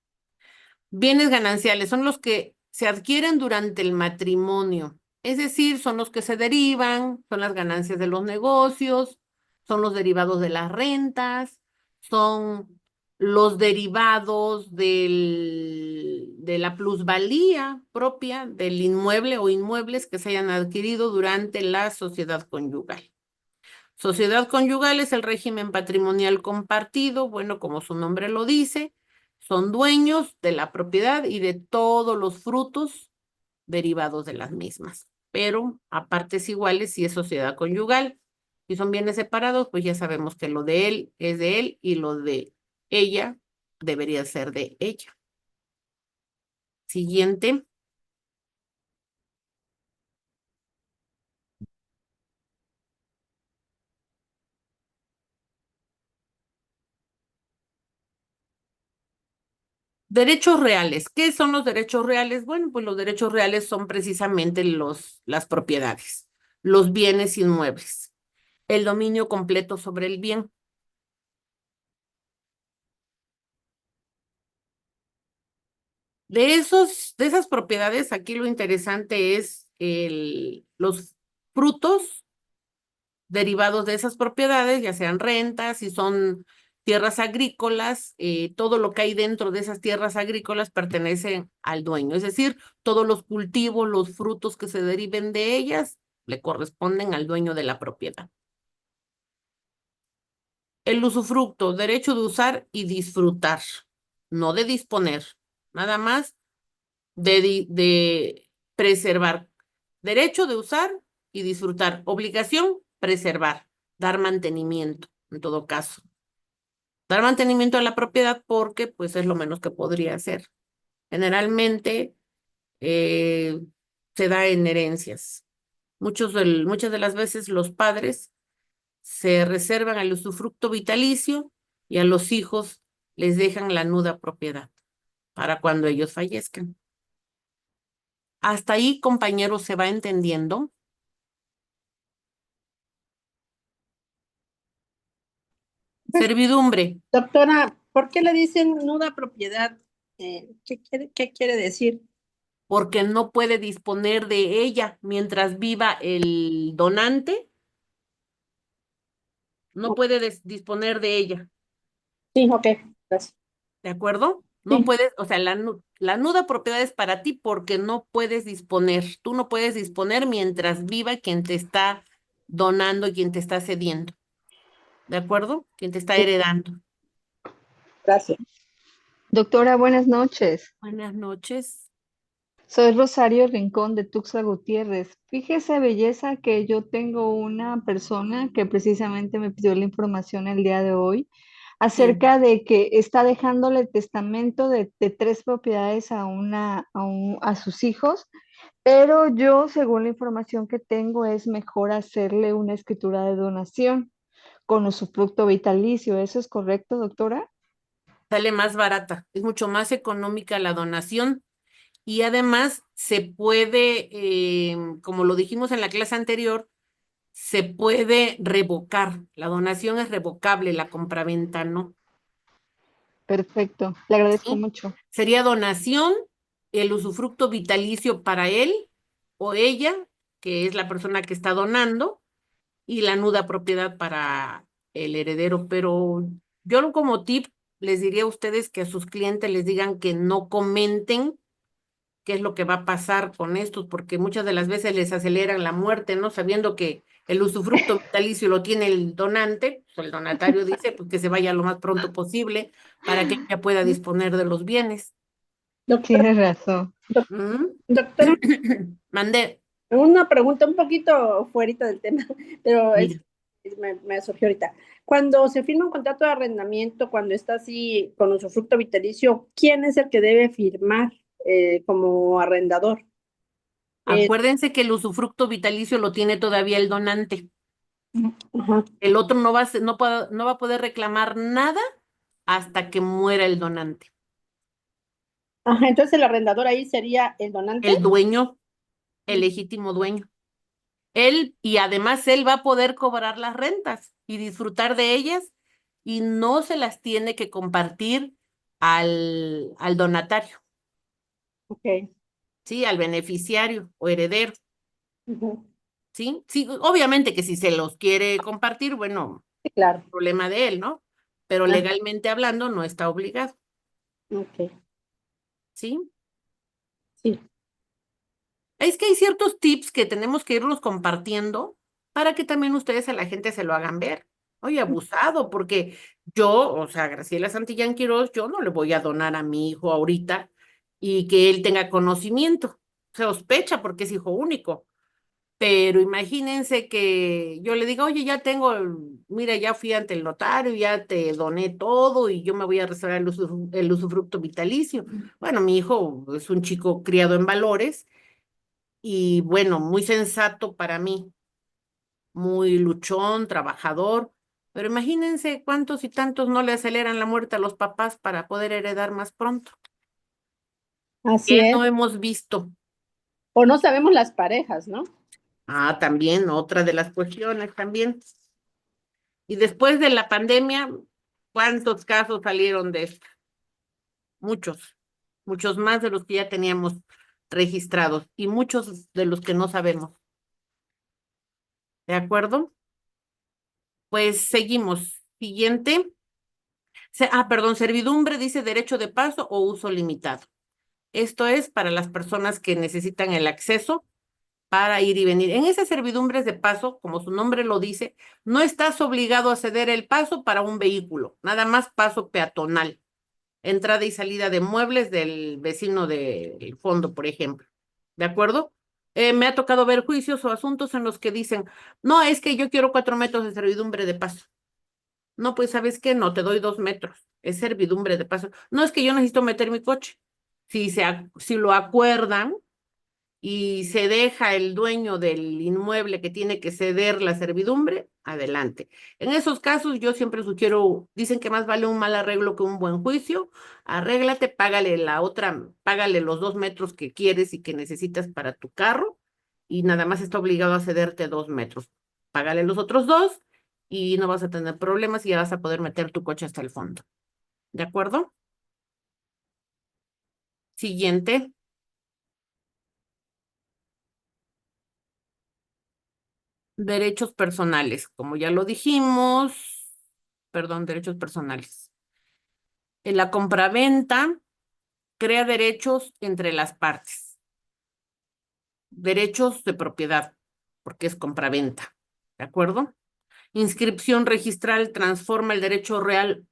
S1: Bienes gananciales son los que se adquieren durante el matrimonio, es decir, son los que se derivan, son las ganancias de los negocios, son los derivados de las rentas, son los derivados de la plusvalía propia del inmueble o inmuebles que se hayan adquirido durante la sociedad conyugal. Sociedad conyugal es el régimen patrimonial compartido, bueno, como su nombre lo dice, son dueños de la propiedad y de todos los frutos derivados de las mismas, pero a partes iguales si es sociedad conyugal. Si son bienes separados, pues ya sabemos que lo de él es de él y lo de ella debería ser de ella. Siguiente. Derechos reales. ¿Qué son los derechos reales? Bueno, pues los derechos reales son precisamente las propiedades, los bienes inmuebles, el dominio completo sobre el bien. De esas propiedades, aquí lo interesante es los frutos derivados de esas propiedades, ya sean rentas, si son tierras agrícolas, todo lo que hay dentro de esas tierras agrícolas pertenece al dueño. Es decir, todos los cultivos, los frutos que se deriven de ellas, le corresponden al dueño de la propiedad. El usufructo, derecho de usar y disfrutar, no de disponer, nada más de preservar. Derecho de usar y disfrutar. Obligación, preservar, dar mantenimiento, en todo caso. Dar mantenimiento a la propiedad porque pues es lo menos que podría hacer. Generalmente se da en herencias. Muchas de las veces los padres se reservan el usufructo vitalicio y a los hijos les dejan la nuda propiedad para cuando ellos fallezcan. Hasta ahí, compañeros, se va entendiendo. Servidumbre,
S3: Doctora, ¿por qué le dicen nuda propiedad? ¿Qué quiere decir?
S1: porque no puede disponer de ella mientras viva el donante, no puede disponer de ella,
S3: Sí, ok, gracias.
S1: ¿de acuerdo? No
S3: Sí,
S1: puedes, o sea, la nuda propiedad es para ti porque no puedes disponer. Tú no puedes disponer mientras viva quien te está donando y quien te está cediendo, ¿de acuerdo? Quien te está
S3: sí,
S1: heredando.
S3: gracias.
S4: Doctora, buenas noches.
S1: Buenas noches.
S4: Soy Rosario Rincón de Tuxtla Gutiérrez. Fíjese, belleza, que yo tengo una persona que precisamente me pidió la información el día de hoy
S1: Sí.
S4: acerca de que está dejándole testamento de tres propiedades a sus hijos, pero yo, según la información que tengo, es mejor hacerle una escritura de donación con usufructo vitalicio. ¿Eso es correcto, doctora?
S1: Sale más barata, es mucho más económica la donación y además se puede, como lo dijimos en la clase anterior, se puede revocar. La donación es revocable, la compraventa no.
S4: Perfecto, le agradezco
S1: ¿Sí?
S4: mucho.
S1: Sería donación, el usufructo vitalicio para él o ella, que es la persona que está donando, y la nuda propiedad para el heredero. Pero yo como tip les diría a ustedes que a sus clientes les digan que no comenten qué es lo que va a pasar con estos, porque muchas de las veces les aceleran la muerte, ¿no? Sabiendo que el usufructo vitalicio lo tiene el donante, pues el donatario dice pues que se vaya lo más pronto posible para que ella pueda disponer de los bienes.
S3: Doctora,
S4: Tienes razón.
S1: ¿Mm?
S3: doctora,
S1: Mandé,
S3: una pregunta un poquito fuerita del tema, pero
S1: mira,
S3: me surgió ahorita. Cuando se firma un contrato de arrendamiento, cuando está así con usufructo vitalicio, ¿quién es el que debe firmar como arrendador? Eh,
S1: acuérdense que el usufructo vitalicio lo tiene todavía el donante.
S3: ajá,
S1: El otro no va a poder reclamar nada hasta que muera el donante.
S3: ajá, entonces el arrendador ahí sería el donante.
S1: El dueño, el legítimo dueño. Él, y además él va a poder cobrar las rentas y disfrutar de ellas y no se las tiene que compartir al donatario,
S3: Ok.
S1: ¿sí? Al beneficiario o heredero,
S3: Ujú,
S1: ¿sí? Sí, obviamente que si se los quiere compartir, bueno,
S3: sí, claro.
S1: problema de él, ¿no? Pero
S3: Ah,
S1: legalmente hablando no está obligado,
S3: ok.
S1: ¿sí?
S3: Sí.
S1: Es que hay ciertos tips que tenemos que irlos compartiendo para que también ustedes a la gente se lo hagan ver. Oye, abusado, porque yo, o sea, Graciela Santillán Quirós, yo no le voy a donar a mi hijo ahorita y que él tenga conocimiento. Se sospecha porque es hijo único. Pero imagínense que yo le diga, oye, ya tengo, mira, ya fui ante el notario, ya te doné todo y yo me voy a restaurar el usufructo vitalicio. Bueno, mi hijo es un chico criado en valores y bueno, muy sensato para mí, muy luchón, trabajador, pero imagínense cuántos y tantos no le aceleran la muerte a los papás para poder heredar más pronto.
S3: Así
S1: ¿Qué
S3: es.
S1: no hemos visto?
S3: O no sabemos las parejas, ¿no?
S1: Ah, también, otra de las cuestiones también. Y después de la pandemia, ¿cuántos casos salieron de esto? Muchos, muchos más de los que ya teníamos registrados y muchos de los que no sabemos. ¿De acuerdo? Pues seguimos. Siguiente. Perdón, servidumbre dice derecho de paso o uso limitado. Esto es para las personas que necesitan el acceso para ir y venir. En esas servidumbres de paso, como su nombre lo dice, no estás obligado a ceder el paso para un vehículo, nada más paso peatonal, entrada y salida de muebles del vecino del fondo, por ejemplo. ¿De acuerdo? Me ha tocado ver juicios o asuntos en los que dicen, no, es que yo quiero 4 metros de servidumbre de paso. No, pues, ¿sabes qué? No, te doy 2 metros. Es servidumbre de paso. No, es que yo necesito meter mi coche. Si lo acuerdan y se deja el dueño del inmueble que tiene que ceder la servidumbre, adelante. En esos casos yo siempre sugiero, dicen que más vale un mal arreglo que un buen juicio. Arréglate, págale los 2 metros que quieres y que necesitas para tu carro y nada más está obligado a cederte 2 metros. Págale los otros dos y no vas a tener problemas y ya vas a poder meter tu coche hasta el fondo. ¿De acuerdo? Siguiente. Derechos personales, como ya lo dijimos, perdón, derechos personales. En la compraventa crea derechos entre las partes, derechos de propiedad, porque es compraventa, ¿de acuerdo? Inscripción registral transforma el derecho real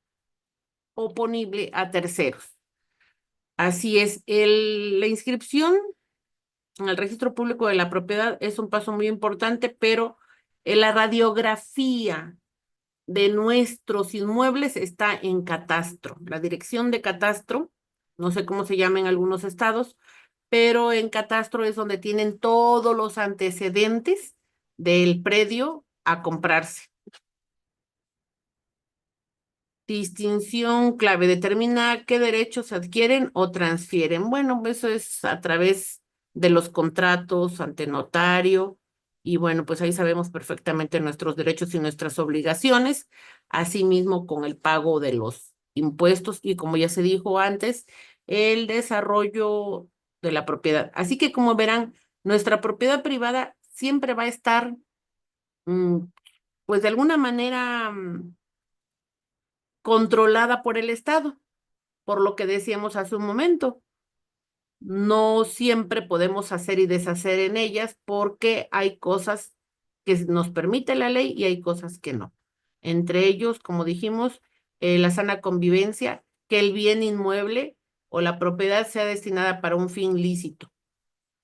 S1: oponible a terceros. Así es, la inscripción en el registro público de la propiedad es un paso muy importante, pero en la radiografía de nuestros inmuebles está en catastro. La dirección de catastro, no sé cómo se llama en algunos estados, pero en catastro es donde tienen todos los antecedentes del predio a comprarse. Distinción clave, determina qué derechos se adquieren o transfieren. Bueno, eso es a través de los contratos ante notario y bueno, pues ahí sabemos perfectamente nuestros derechos y nuestras obligaciones, asimismo con el pago de los impuestos y como ya se dijo antes, el desarrollo de la propiedad. Así que como verán, nuestra propiedad privada siempre va a estar, mm, pues de alguna manera controlada por el Estado, por lo que decíamos hace un momento. No siempre podemos hacer y deshacer en ellas porque hay cosas que nos permite la ley y hay cosas que no. Entre ellos, como dijimos, la sana convivencia, que el bien inmueble o la propiedad sea destinada para un fin lícito.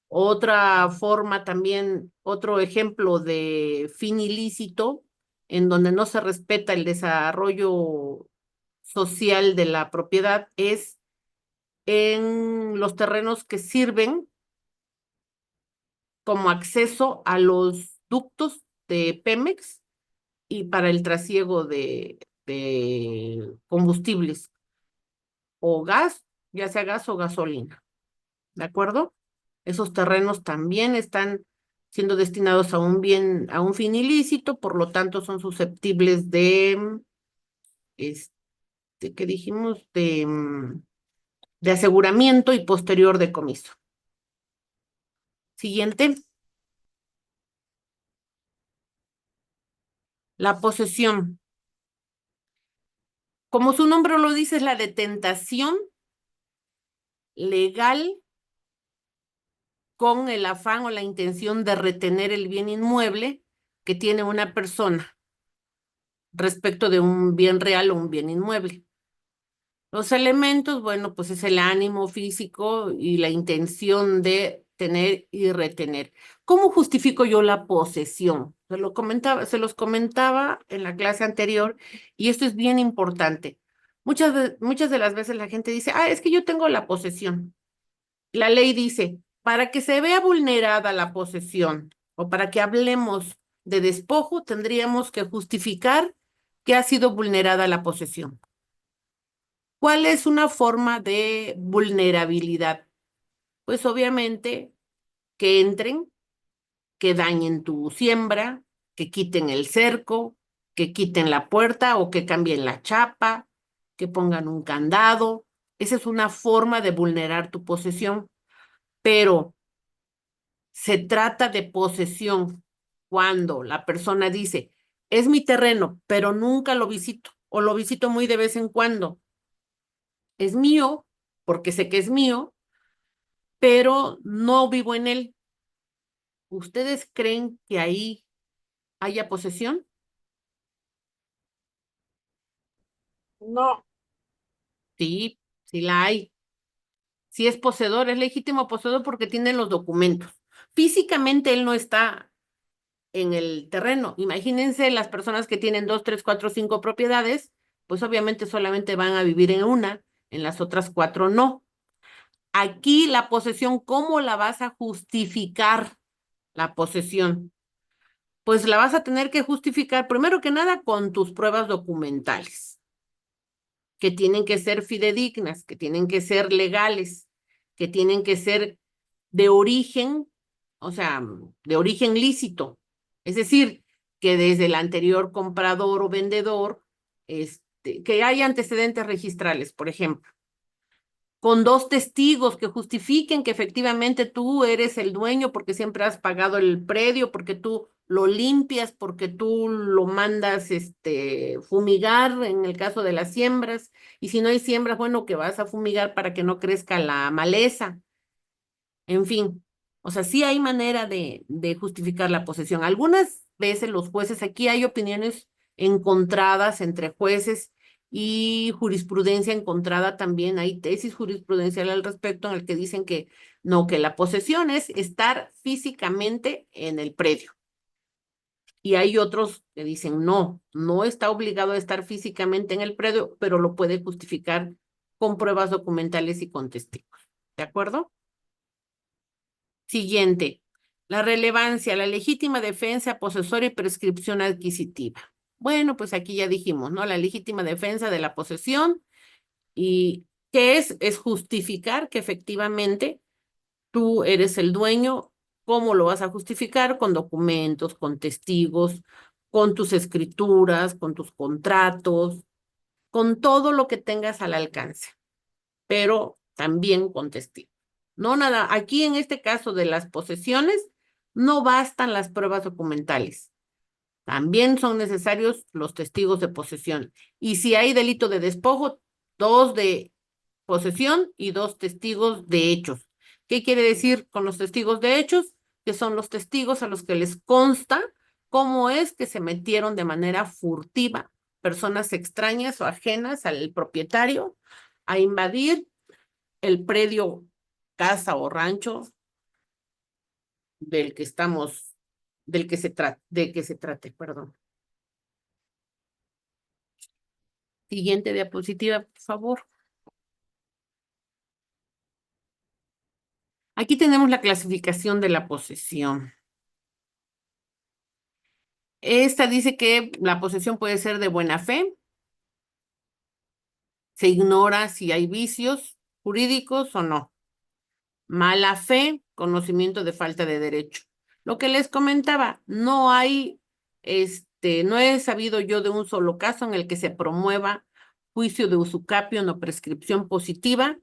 S1: Otra forma también, otro ejemplo de fin ilícito, en donde no se respeta el desarrollo social de la propiedad es en los terrenos que sirven como acceso a los ductos de Pemex y para el trasiego de combustibles o gas, ya sea gas o gasolina. ¿De acuerdo? Esos terrenos también están siendo destinados a un bien, a un fin ilícito, por lo tanto son susceptibles de, ¿qué dijimos? De aseguramiento y posterior decomiso. Siguiente. La posesión. Como su nombre lo dice, es la detentación legal con el afán o la intención de retener el bien inmueble que tiene una persona respecto de un bien real o un bien inmueble. Los elementos, bueno, pues es el ánimo físico y la intención de tener y retener. ¿Cómo justifico yo la posesión? Se los comentaba en la clase anterior y esto es bien importante. Muchas de las veces la gente dice, es que yo tengo la posesión. La ley dice, para que se vea vulnerada la posesión o para que hablemos de despojo, tendríamos que justificar que ha sido vulnerada la posesión. ¿Cuál es una forma de vulnerabilidad? Pues obviamente que entren, que dañen tu siembra, que quiten el cerco, que quiten la puerta o que cambien la chapa, que pongan un candado. Esa es una forma de vulnerar tu posesión, pero se trata de posesión cuando la persona dice, es mi terreno, pero nunca lo visito o lo visito muy de vez en cuando. Es mío porque sé que es mío, pero no vivo en él. ¿Ustedes creen que ahí haya posesión?
S3: No,
S1: Sí, sí la hay. Si es poseedor, es legítimo poseedor porque tiene los documentos. Físicamente él no está en el terreno. Imagínense las personas que tienen 2, 3, 4, 5 propiedades, pues obviamente solamente van a vivir en una, en las otras 4 no. Aquí la posesión, ¿cómo la vas a justificar la posesión? Pues la vas a tener que justificar primero que nada con tus pruebas documentales, que tienen que ser fidedignas, que tienen que ser legales, que tienen que ser de origen, o sea, de origen lícito. Es decir, que desde el anterior comprador o vendedor, que hay antecedentes registrales, por ejemplo, con 2 testigos que justifiquen que efectivamente tú eres el dueño porque siempre has pagado el predio, porque tú lo limpias, porque tú lo mandas fumigar en el caso de las siembras, y si no hay siembras, bueno, que vas a fumigar para que no crezca la maleza. En fin, o sea, sí hay manera de justificar la posesión. Algunas veces los jueces, aquí hay opiniones encontradas entre jueces y jurisprudencia encontrada también. Hay tesis jurisprudencial al respecto en el que dicen que no, que la posesión es estar físicamente en el predio. Y hay otros que dicen no, no está obligado a estar físicamente en el predio, pero lo puede justificar con pruebas documentales y con testigos. ¿De acuerdo? Siguiente, la relevancia, la legítima defensa posesoria y prescripción adquisitiva. Bueno, pues aquí ya dijimos, ¿no? La legítima defensa de la posesión y ¿qué es? Es justificar que efectivamente tú eres el dueño. ¿Cómo lo vas a justificar? Con documentos, con testigos, con tus escrituras, con tus contratos, con todo lo que tengas al alcance, pero también con testigos. No nada, aquí en este caso de las posesiones, no bastan las pruebas documentales. También son necesarios los testigos de posesión. Y si hay delito de despojo, 2 de posesión y 2 testigos de hechos. ¿Qué quiere decir con los testigos de hechos? Que son los testigos a los que les consta cómo es que se metieron de manera furtiva personas extrañas o ajenas al propietario a invadir el predio, casa o rancho del que estamos, del que se trate, perdón. Siguiente diapositiva, por favor. Aquí tenemos la clasificación de la posesión. Esta dice que la posesión puede ser de buena fe. Se ignora si hay vicios jurídicos o no. Mala fe, conocimiento de falta de derecho. Lo que les comentaba, no he sabido yo de un solo caso en el que se promueva juicio de usucapio o prescripción positiva,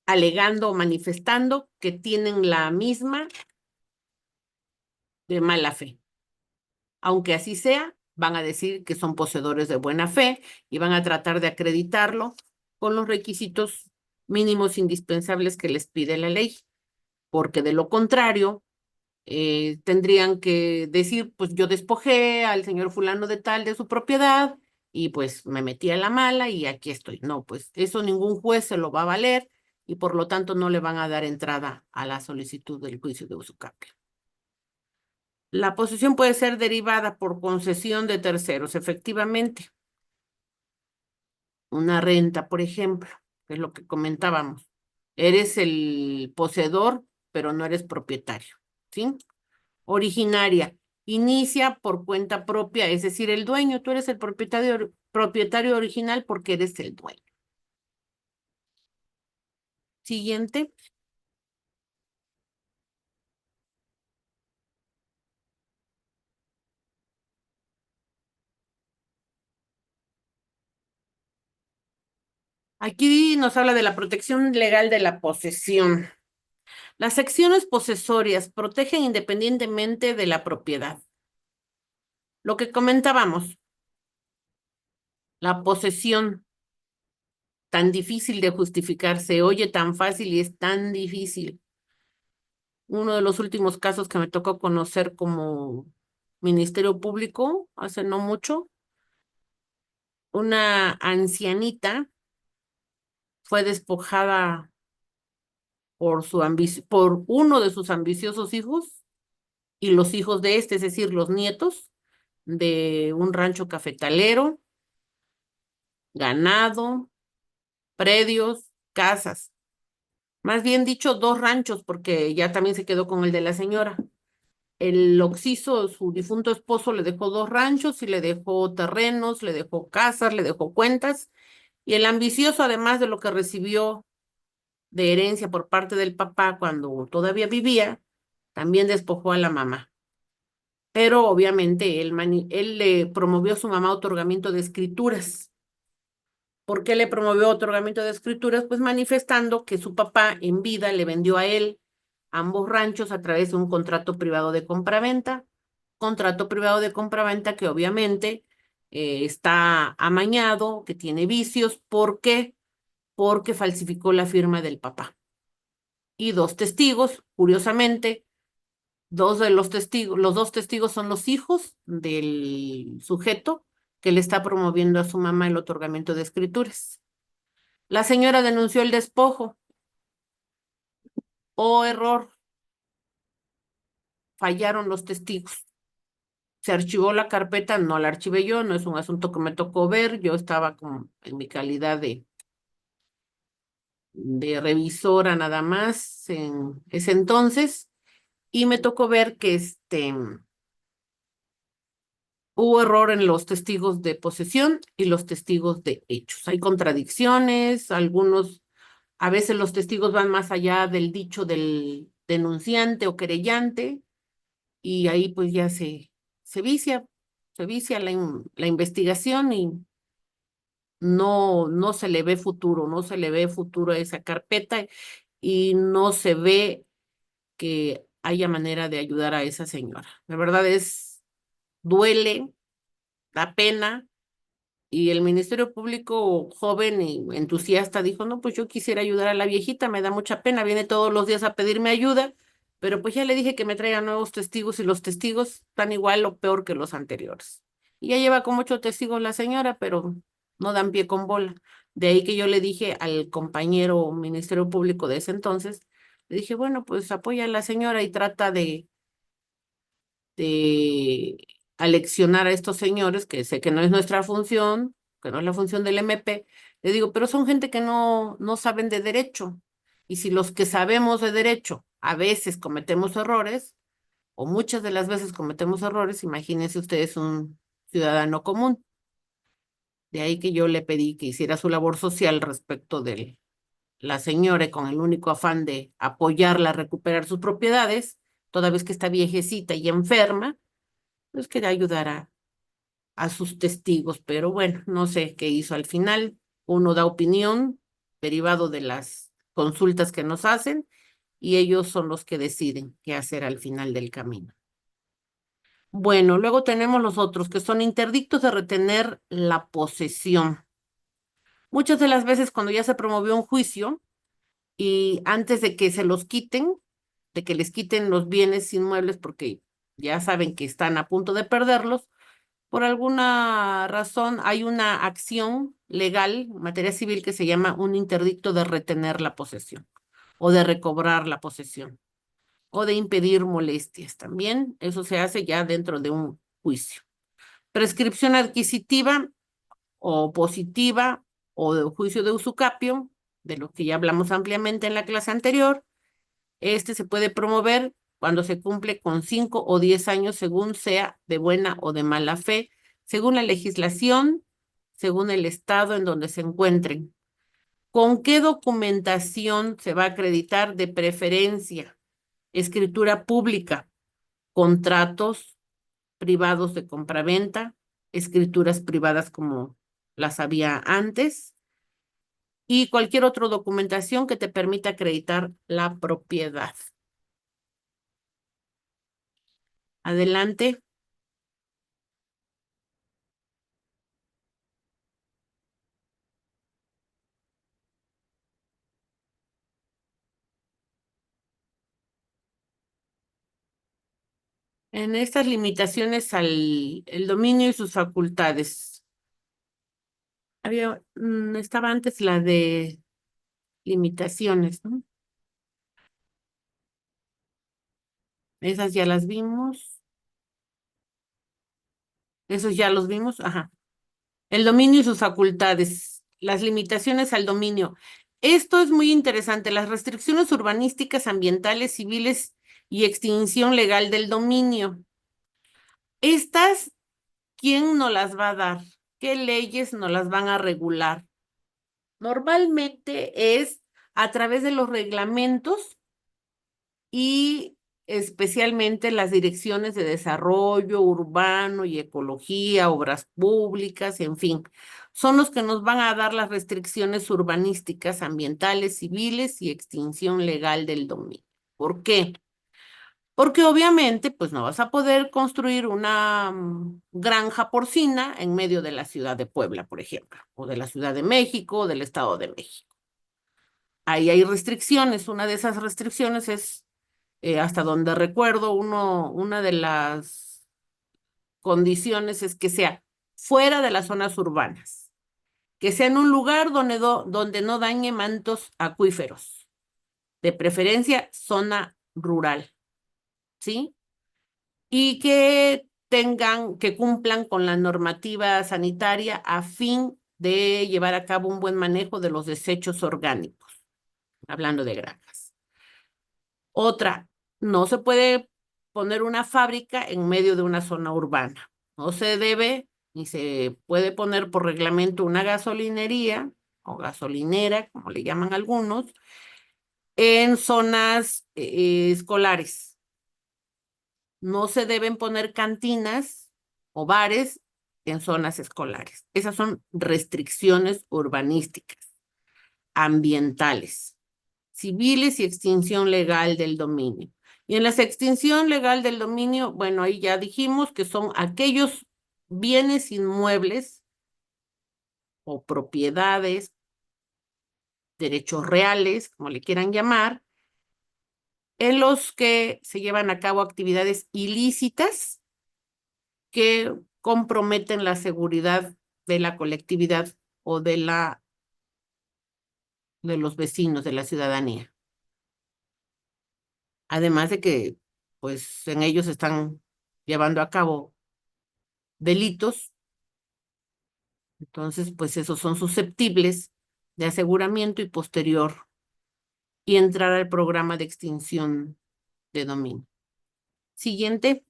S1: alegando o manifestando que tienen la misma de mala fe. Aunque así sea, van a decir que son poseedores de buena fe y van a tratar de acreditarlo con los requisitos mínimos indispensables que les pide la ley. porque de lo contrario, tendrían que decir, pues yo despojé al señor fulano de tal de su propiedad y pues me metí a la mala y aquí estoy. No, pues eso ningún juez se lo va a valer y por lo tanto no le van a dar entrada a la solicitud del juicio de usucapión. La posesión puede ser derivada por concesión de terceros, efectivamente. Una renta, por ejemplo, que es lo que comentábamos. Eres el poseedor, pero no eres propietario, ¿sí? Originaria. Inicia por cuenta propia, es decir, el dueño. Tú eres el propietario original porque eres el dueño. Siguiente. Aquí nos habla de la protección legal de la posesión. Las acciones posesorias protegen independientemente de la propiedad. Lo que comentábamos, la posesión tan difícil de justificar, se oye tan fácil y es tan difícil. Uno de los últimos casos que me tocó conocer como Ministerio Público hace no mucho, una ancianita fue despojada por uno de sus ambiciosos hijos y los hijos de este, es decir, los nietos de un rancho cafetalero, ganado, predios, casas. Más bien dicho, dos ranchos, porque ya también se quedó con el de la señora. El occiso, su difunto esposo, le dejó dos ranchos y le dejó terrenos, le dejó casas, le dejó cuentas. Y el ambicioso, además de lo que recibió de herencia por parte del papá cuando todavía vivía, también despojó a la mamá. Pero obviamente él le promovió a su mamá otorgamiento de escrituras. ¿Por qué le promovió otorgamiento de escrituras? Pues manifestando que su papá en vida le vendió a él ambos ranchos a través de un contrato privado de compraventa. Contrato privado de compraventa que obviamente está amañado, que tiene vicios. ¿Por qué? Porque falsificó la firma del papá. Y dos testigos, curiosamente, los dos testigos son los hijos del sujeto que le está promoviendo a su mamá el otorgamiento de escrituras. La señora denunció el despojo. Oh, error. Fallaron los testigos. Se archivó la carpeta, no la archivé yo, no es un asunto que me tocó ver. Yo estaba como en mi calidad de revisora nada más en ese entonces. Y me tocó ver que hubo error en los testigos de posesión y los testigos de hechos. Hay contradicciones, a veces los testigos van más allá del dicho del denunciante o querellante y ahí pues ya se vicia, la investigación y no se le ve futuro, no se le ve futuro a esa carpeta y no se ve que haya manera de ayudar a esa señora. La verdad duele, da pena. Y el Ministerio Público, joven y entusiasta, dijo, no, pues yo quisiera ayudar a la viejita, me da mucha pena, viene todos los días a pedirme ayuda, pero pues ya le dije que me traigan nuevos testigos y los testigos están igual o peor que los anteriores. Y ya lleva con 8 testigos la señora, pero no dan pie con bola. De ahí que yo le dije al compañero Ministerio Público de ese entonces, le dije, bueno, pues apoya a la señora y trata de aleccionar a estos señores, que sé que no es nuestra función, que no es la función del MP, le digo, pero son gente que no saben de derecho. Y si los que sabemos de derecho a veces cometemos errores, o muchas de las veces cometemos errores, imagínense ustedes un ciudadano común. De ahí que yo le pedí que hiciera su labor social respecto de la señora y con el único afán de apoyarla a recuperar sus propiedades, toda vez que está viejecita y enferma, pues quería ayudar a sus testigos, pero bueno, no sé qué hizo al final. Uno da opinión derivado de las consultas que nos hacen y ellos son los que deciden qué hacer al final del camino. Bueno, luego tenemos los otros que son interdictos de retener la posesión. Muchas de las veces cuando ya se promovió un juicio y antes de que se los quiten, de que les quiten los bienes inmuebles porque ya saben que están a punto de perderlos, por alguna razón hay una acción legal en materia civil que se llama un interdicto de retener la posesión o de recobrar la posesión o de impedir molestias también. Eso se hace ya dentro de un juicio. Prescripción adquisitiva o positiva o de juicio de usucapio, de lo que ya hablamos ampliamente en la clase anterior. Este se puede promover cuando se cumple con 5 o 10 años, según sea de buena o de mala fe, según la legislación, según el estado en donde se encuentren. ¿Con qué documentación se va a acreditar? De preferencia, escritura pública, contratos privados de compraventa, escrituras privadas como las había antes, y cualquier otra documentación que te permita acreditar la propiedad. Adelante. En estas limitaciones al el dominio y sus facultades. Estaba antes la de limitaciones, ¿no? Esas ya las vimos. Esos ya los vimos. Ajá. El dominio y sus facultades. Las limitaciones al dominio. Esto es muy interesante. Las restricciones urbanísticas, ambientales, civiles y extinción legal del dominio. Estas, ¿quién nos las va a dar? ¿Qué leyes nos las van a regular? Normalmente es a través de los reglamentos y especialmente las direcciones de desarrollo urbano y ecología, obras públicas, en fin. Son los que nos van a dar las restricciones urbanísticas, ambientales, civiles y extinción legal del dominio. ¿Por qué? Porque obviamente, pues no vas a poder construir una granja porcina en medio de la ciudad de Puebla, por ejemplo, o de la Ciudad de México, o del Estado de México. Ahí hay restricciones. Una de esas restricciones es, hasta donde recuerdo, una de las condiciones es que sea fuera de las zonas urbanas, que sea en un lugar donde no dañe mantos acuíferos, de preferencia zona rural, ¿sí? Y que cumplan con la normativa sanitaria a fin de llevar a cabo un buen manejo de los desechos orgánicos, hablando de granjas. Otra, no se puede poner una fábrica en medio de una zona urbana. No se debe ni se puede poner por reglamento una gasolinería o gasolinera, como le llaman algunos, en zonas escolares. No se deben poner cantinas o bares en zonas escolares. Esas son restricciones urbanísticas, ambientales, civiles y extinción legal del dominio. Y en la extinción legal del dominio, bueno, ahí ya dijimos que son aquellos bienes inmuebles o propiedades, derechos reales, como le quieran llamar, en los que se llevan a cabo actividades ilícitas que comprometen la seguridad de la colectividad o de los vecinos, de la ciudadanía. Además de que, pues, en ellos están llevando a cabo delitos, entonces, pues, esos son susceptibles de aseguramiento y posterior y entrar al programa de extinción de dominio. Siguiente.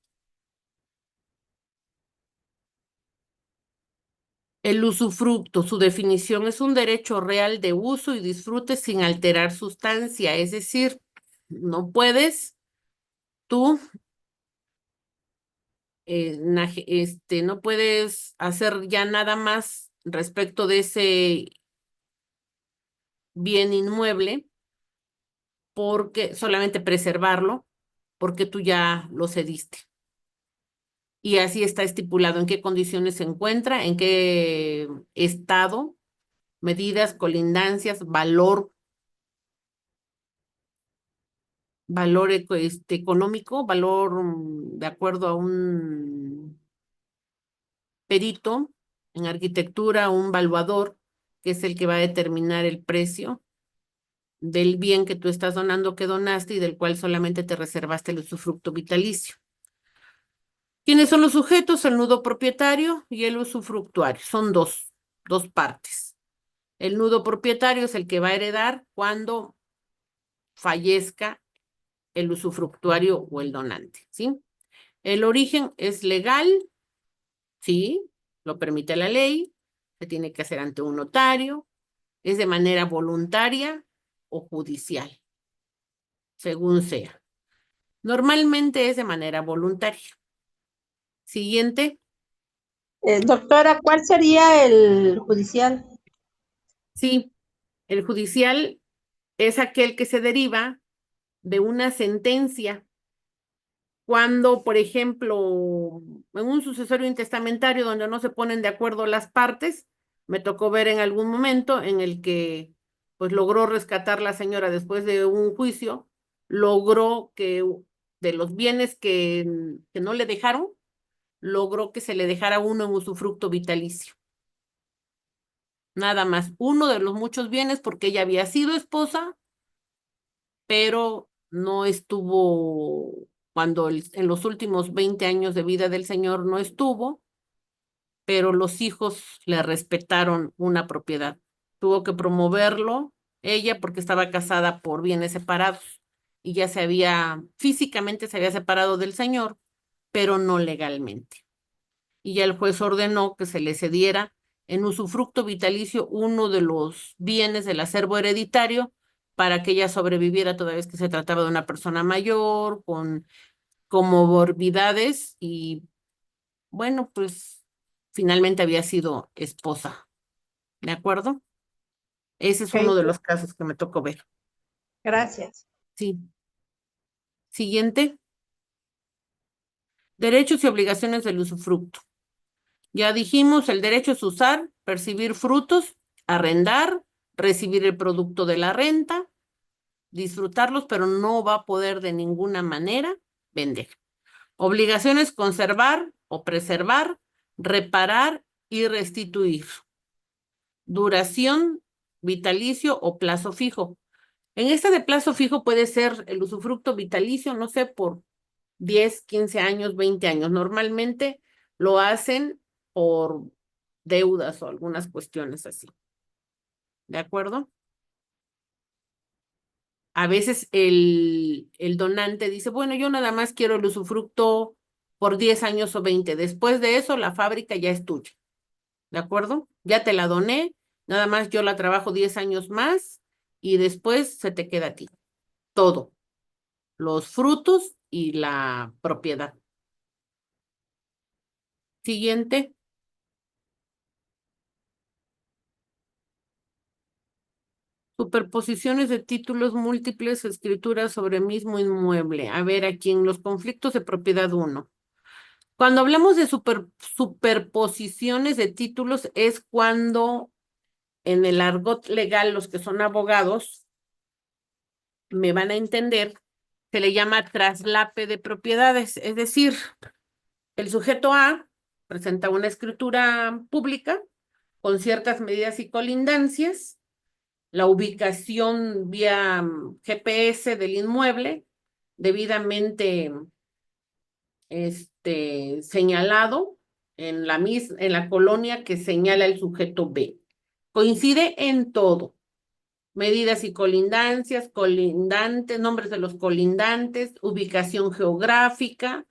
S1: El usufructo, su definición es un derecho real de uso y disfrute sin alterar sustancia, es decir, no puedes tú, no puedes hacer ya nada más respecto de ese bien inmueble, porque solamente preservarlo, porque tú ya lo cediste. Y así está estipulado en qué condiciones se encuentra, en qué estado, medidas, colindancias, valor valor económico, valor de acuerdo a un perito en arquitectura, un valuador, que es el que va a determinar el precio del bien que tú estás donando, que donaste y del cual solamente te reservaste el usufructo vitalicio. ¿Quiénes son los sujetos? El nudo propietario y el usufructuario. Son dos partes. El nudo propietario es el que va a heredar cuando fallezca el usufructuario o el donante, ¿sí? El origen es legal, ¿sí? Lo permite la ley, se tiene que hacer ante un notario, es de manera voluntaria o judicial, según sea. Normalmente es de manera voluntaria. Siguiente.
S3: Doctora, ¿cuál sería el judicial?
S1: Sí, el judicial es aquel que se deriva de una sentencia. Cuando, por ejemplo, en un sucesorio intestamentario donde no se ponen de acuerdo las partes, me tocó ver en algún momento en el que pues logró rescatar la señora después de un juicio, logró que de los bienes que no le dejaron, logró que se le dejara uno en usufructo vitalicio. Nada más, uno de los muchos bienes porque ella había sido esposa, pero no estuvo, cuando en los últimos 20 años de vida del señor no estuvo, pero los hijos le respetaron una propiedad. Tuvo que promoverlo ella porque estaba casada por bienes separados y ya físicamente se había separado del señor, pero no legalmente. Y ya el juez ordenó que se le cediera en usufructo vitalicio uno de los bienes del acervo hereditario para que ella sobreviviera toda vez que se trataba de una persona mayor, con comorbilidades y, bueno, pues finalmente había sido esposa. ¿De acuerdo? Ese es uno de
S3: Ok,
S1: los casos que me tocó ver.
S3: gracias.
S1: Sí. Siguiente. Derechos y obligaciones del usufructo. Ya dijimos, el derecho es usar, percibir frutos, arrendar, recibir el producto de la renta, disfrutarlos, pero no va a poder de ninguna manera vender. Obligaciones, conservar o preservar, reparar y restituir. Duración, vitalicio o plazo fijo. En este de plazo fijo puede ser el usufructo vitalicio, no sé, por 10, 15 años, 20 años. Normalmente lo hacen por deudas o algunas cuestiones así. ¿De acuerdo? A veces el donante dice, bueno, yo nada más quiero el usufructo por 10 años o 20. Después de eso, la fábrica ya es tuya. ¿De acuerdo? Ya te la doné, nada más yo la trabajo 10 años más y después se te queda a ti. Todo. Los frutos y la propiedad. Siguiente. Superposiciones de títulos múltiples, escrituras sobre mismo inmueble. A ver, aquí en los conflictos de propiedad 1. Cuando hablamos de superposiciones de títulos es cuando en el argot legal los que son abogados me van a entender, se le llama traslape de propiedades. Es decir, el sujeto A presenta una escritura pública con ciertas medidas y colindancias, la ubicación vía GPS del inmueble, debidamente señalado en la colonia que señala el sujeto B. Coincide en todo. Medidas y colindancias, colindantes, nombres de los colindantes, ubicación geográfica,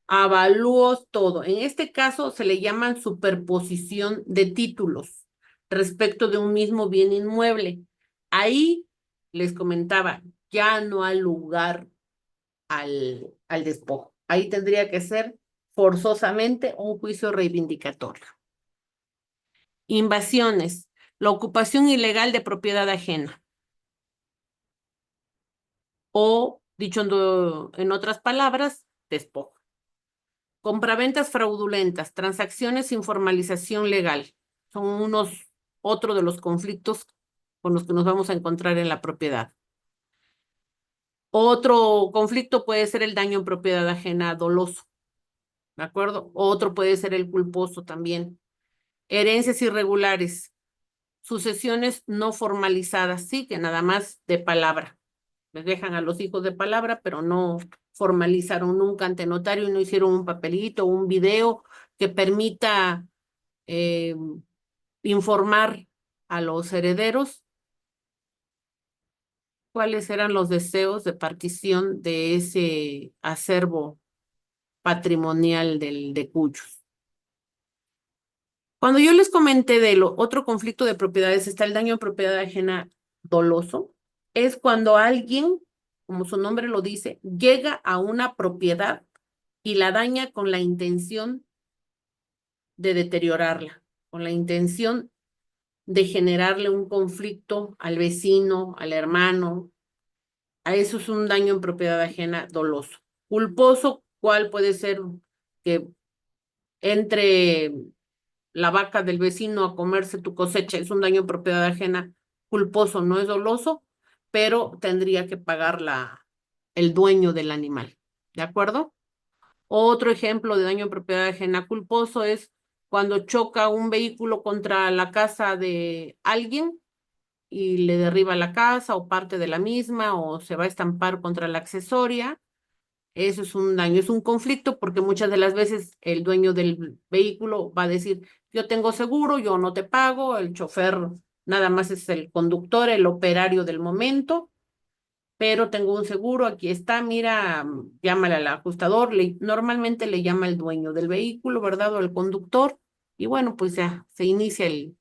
S1: avalúos, todo. En este caso se le llaman superposición de títulos respecto de un mismo bien inmueble. Ahí les comentaba, ya no hay lugar al despojo. Ahí tendría que ser forzosamente un juicio reivindicatorio. Invasiones, la ocupación ilegal de propiedad ajena. O, dicho en otras palabras, despojo. Compraventas fraudulentas, transacciones sin formalización legal. Son otro de los conflictos con los que nos vamos a encontrar en la propiedad. Otro conflicto puede ser el daño en propiedad ajena doloso, ¿de acuerdo? Otro puede ser el culposo también. Herencias irregulares, sucesiones no formalizadas, sí, que nada más de palabra. Les dejan a los hijos de palabra, pero no formalizaron nunca ante notario y no hicieron un papelito, un video que permita eh, informar a los herederos cuáles eran los deseos de partición de ese acervo patrimonial de cuyos. Cuando yo les comenté de lo otro conflicto de propiedades, está el daño en propiedad ajena doloso, es cuando alguien, como su nombre lo dice, llega a una propiedad y la daña con la intención de deteriorarla, con la intención de generarle un conflicto al vecino, al hermano. A eso es un daño en propiedad ajena doloso. Culposo, ¿cuál puede ser? Que entre la vaca del vecino a comerse tu cosecha, es un daño en propiedad ajena culposo, no es doloso, pero tendría que pagar el dueño del animal. ¿De acuerdo? Otro ejemplo de daño en propiedad ajena culposo es cuando choca un vehículo contra la casa de alguien y le derriba la casa o parte de la misma o se va a estampar contra la accesoria. Eso es un daño, es un conflicto porque muchas de las veces el dueño del vehículo va a decir, yo tengo seguro, yo no te pago, el chofer nada más es el conductor, el operario del momento, pero tengo un seguro, aquí está, mira, llámale al ajustador, normalmente le llama el dueño del vehículo, ¿verdad? O el conductor, y bueno, pues ya se inicia el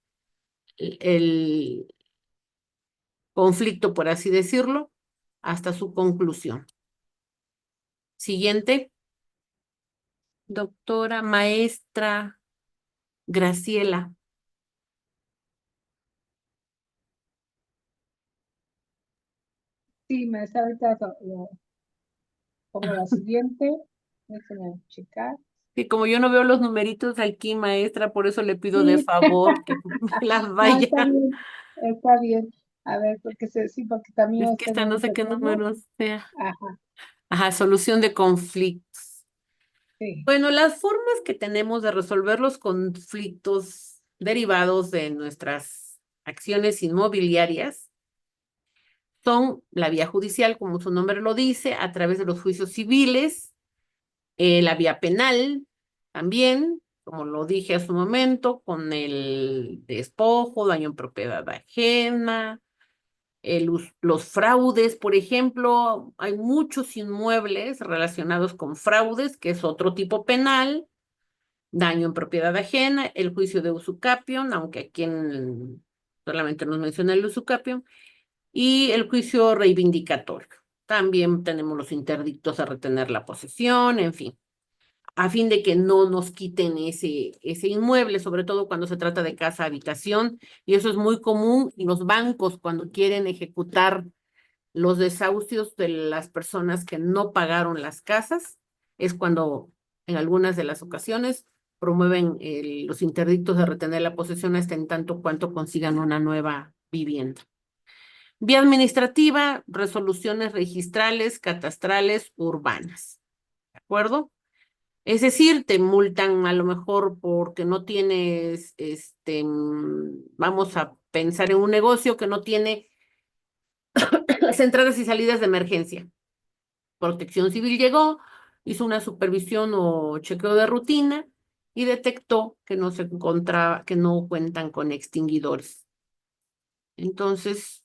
S1: conflicto, por así decirlo, hasta su conclusión. Siguiente, doctora, maestra Graciela.
S2: Sí, maestra, ahorita pongo la siguiente. Déjenme checar.
S1: Y como yo no veo los numeritos aquí, maestra, por eso le pido de
S2: Sí,
S1: favor que me las
S2: no, está
S1: vaya.
S2: bien, está bien. A ver, sí, porque también
S1: Es que
S2: está
S1: esta
S2: en
S1: no
S2: un
S1: sé qué
S2: segundo.
S1: número sea.
S2: Ajá,
S1: Ajá, solución de conflictos.
S2: sí.
S1: Bueno, las formas que tenemos de resolver los conflictos derivados de nuestras acciones inmobiliarias son la vía judicial, como su nombre lo dice, a través de los juicios civiles, la vía penal también, como lo dije hace un momento, con el despojo, daño en propiedad ajena, los fraudes, por ejemplo, hay muchos inmuebles relacionados con fraudes, que es otro tipo penal, daño en propiedad ajena, el juicio de usucapión, aunque aquí solamente nos menciona el usucapión, y el juicio reivindicatorio. También tenemos los interdictos a retener la posesión, en fin, a fin de que no nos quiten ese inmueble, sobre todo cuando se trata de casa habitación, y eso es muy común en los bancos cuando quieren ejecutar los desahucios de las personas que no pagaron las casas, es cuando en algunas de las ocasiones promueven los interdictos de retener la posesión hasta en tanto cuanto consigan una nueva vivienda. Vía administrativa, resoluciones registrales, catastrales, urbanas. ¿De acuerdo? Es decir, te multan a lo mejor porque no tienes, vamos a pensar en un negocio que no tiene las entradas y salidas de emergencia. Protección Civil llegó, hizo una supervisión o chequeo de rutina y detectó que no se encontraba, que no cuentan con extinguidores. Entonces,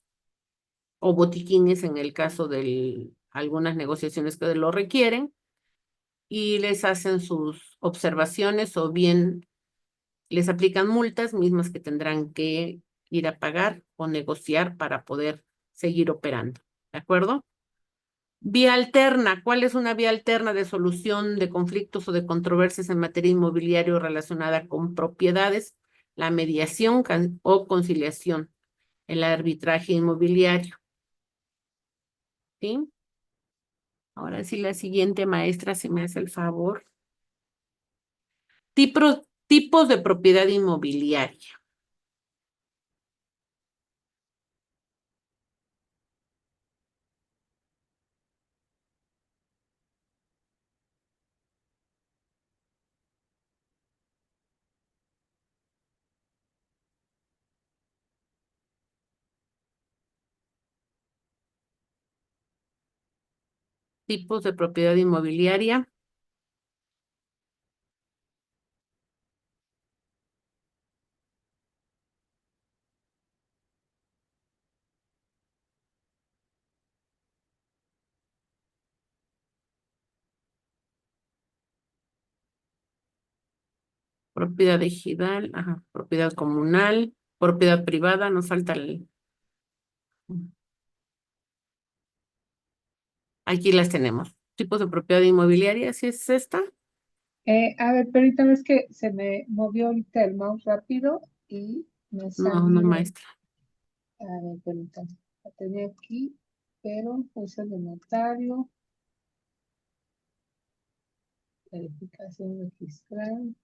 S1: o botiquines en el caso de algunas negociaciones que lo requieren, y les hacen sus observaciones o bien les aplican multas mismas que tendrán que ir a pagar o negociar para poder seguir operando. ¿De acuerdo? Vía alterna. ¿Cuál es una vía alterna de solución de conflictos o de controversias en materia inmobiliaria relacionada con propiedades? La mediación o conciliación, el arbitraje inmobiliario. ¿Sí? Ahora sí, la siguiente maestra, si me hace el favor. Tipos de propiedad inmobiliaria. Tipos de propiedad inmobiliaria. Propiedad ejidal, ajá, propiedad comunal, propiedad privada, nos falta el... Aquí las tenemos. Tipos de propiedad inmobiliaria, ¿sí es esta?
S2: A ver, pero ahorita ves que se me movió ahorita el mouse rápido y me
S1: No,
S2: salió.
S1: maestra.
S2: A ver, permítame. La tenía aquí, pero puse de notario. Verificación registral.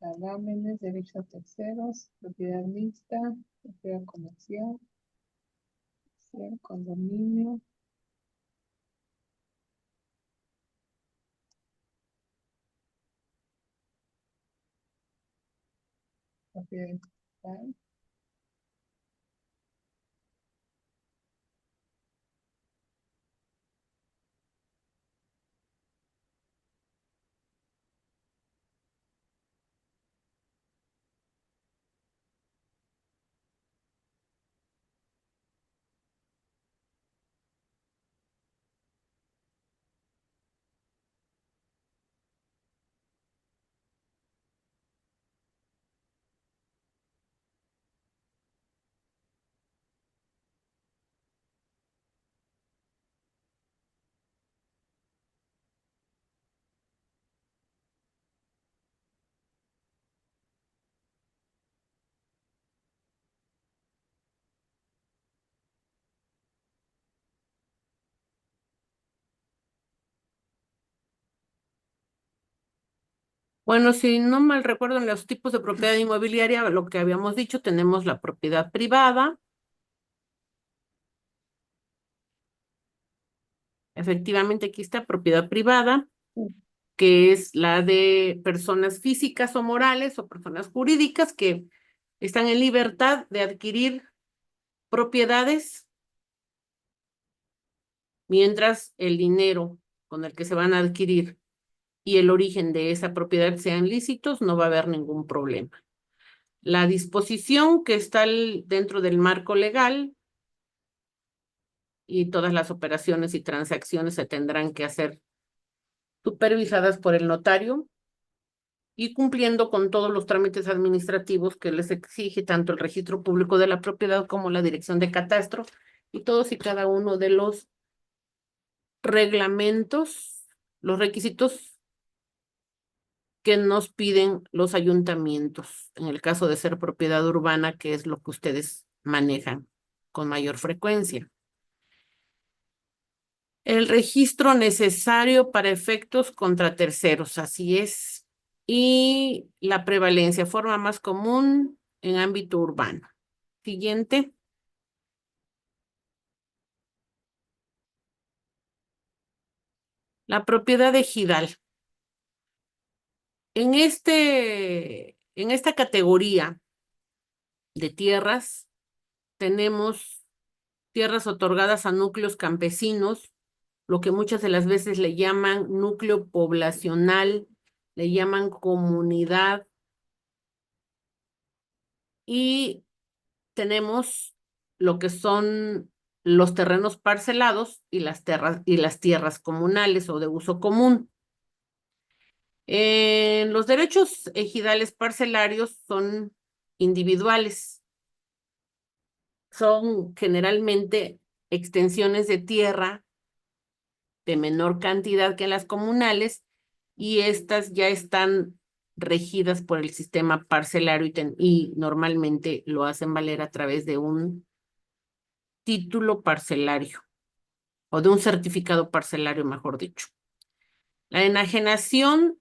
S2: Gravámenes, derechos a terceros, propiedad mixta, propiedad comercial, condominio. Propiedad industrial.
S1: Bueno, si no mal recuerdo, en los tipos de propiedad inmobiliaria, lo que habíamos dicho, tenemos la propiedad privada. Efectivamente, aquí está propiedad privada, que es la de personas físicas o morales o personas jurídicas que están en libertad de adquirir propiedades mientras el dinero con el que se van a adquirir y el origen de esa propiedad sean lícitos, no va a haber ningún problema. La disposición que está dentro del marco legal y todas las operaciones y transacciones se tendrán que hacer supervisadas por el notario y cumpliendo con todos los trámites administrativos que les exige tanto el registro público de la propiedad como la dirección de catastro y todos y cada uno de los reglamentos, los requisitos que nos piden los ayuntamientos, en el caso de ser propiedad urbana, que es lo que ustedes manejan con mayor frecuencia. El registro necesario para efectos contra terceros, así es. Y la prevalencia, forma más común en ámbito urbano. Siguiente. La propiedad ejidal. En esta categoría de tierras, tenemos tierras otorgadas a núcleos campesinos, lo que muchas de las veces le llaman núcleo poblacional, le llaman comunidad, y tenemos lo que son los terrenos parcelados y las tierras comunales o de uso común. Los derechos ejidales parcelarios son individuales. Son generalmente extensiones de tierra de menor cantidad que las comunales y estas ya están regidas por el sistema parcelario y normalmente lo hacen valer a través de un título parcelario o de un certificado parcelario, mejor dicho. La enajenación,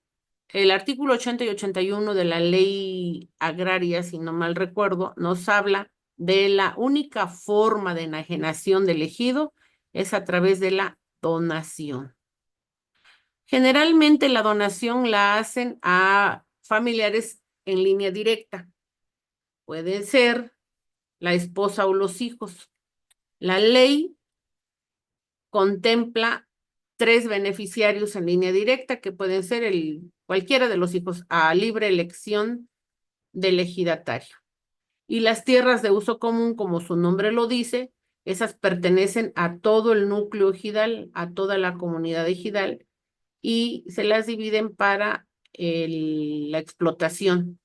S1: el artículo 80 y 81 de la ley agraria, si no mal recuerdo, nos habla de la única forma de enajenación del ejido es a través de la donación. Generalmente la donación la hacen a familiares en línea directa. Pueden ser la esposa o los hijos. La ley contempla 3 beneficiarios en línea directa, que pueden ser cualquiera de los hijos, a libre elección del ejidatario. Y las tierras de uso común, como su nombre lo dice, esas pertenecen a todo el núcleo ejidal, a toda la comunidad ejidal, y se las dividen para la explotación.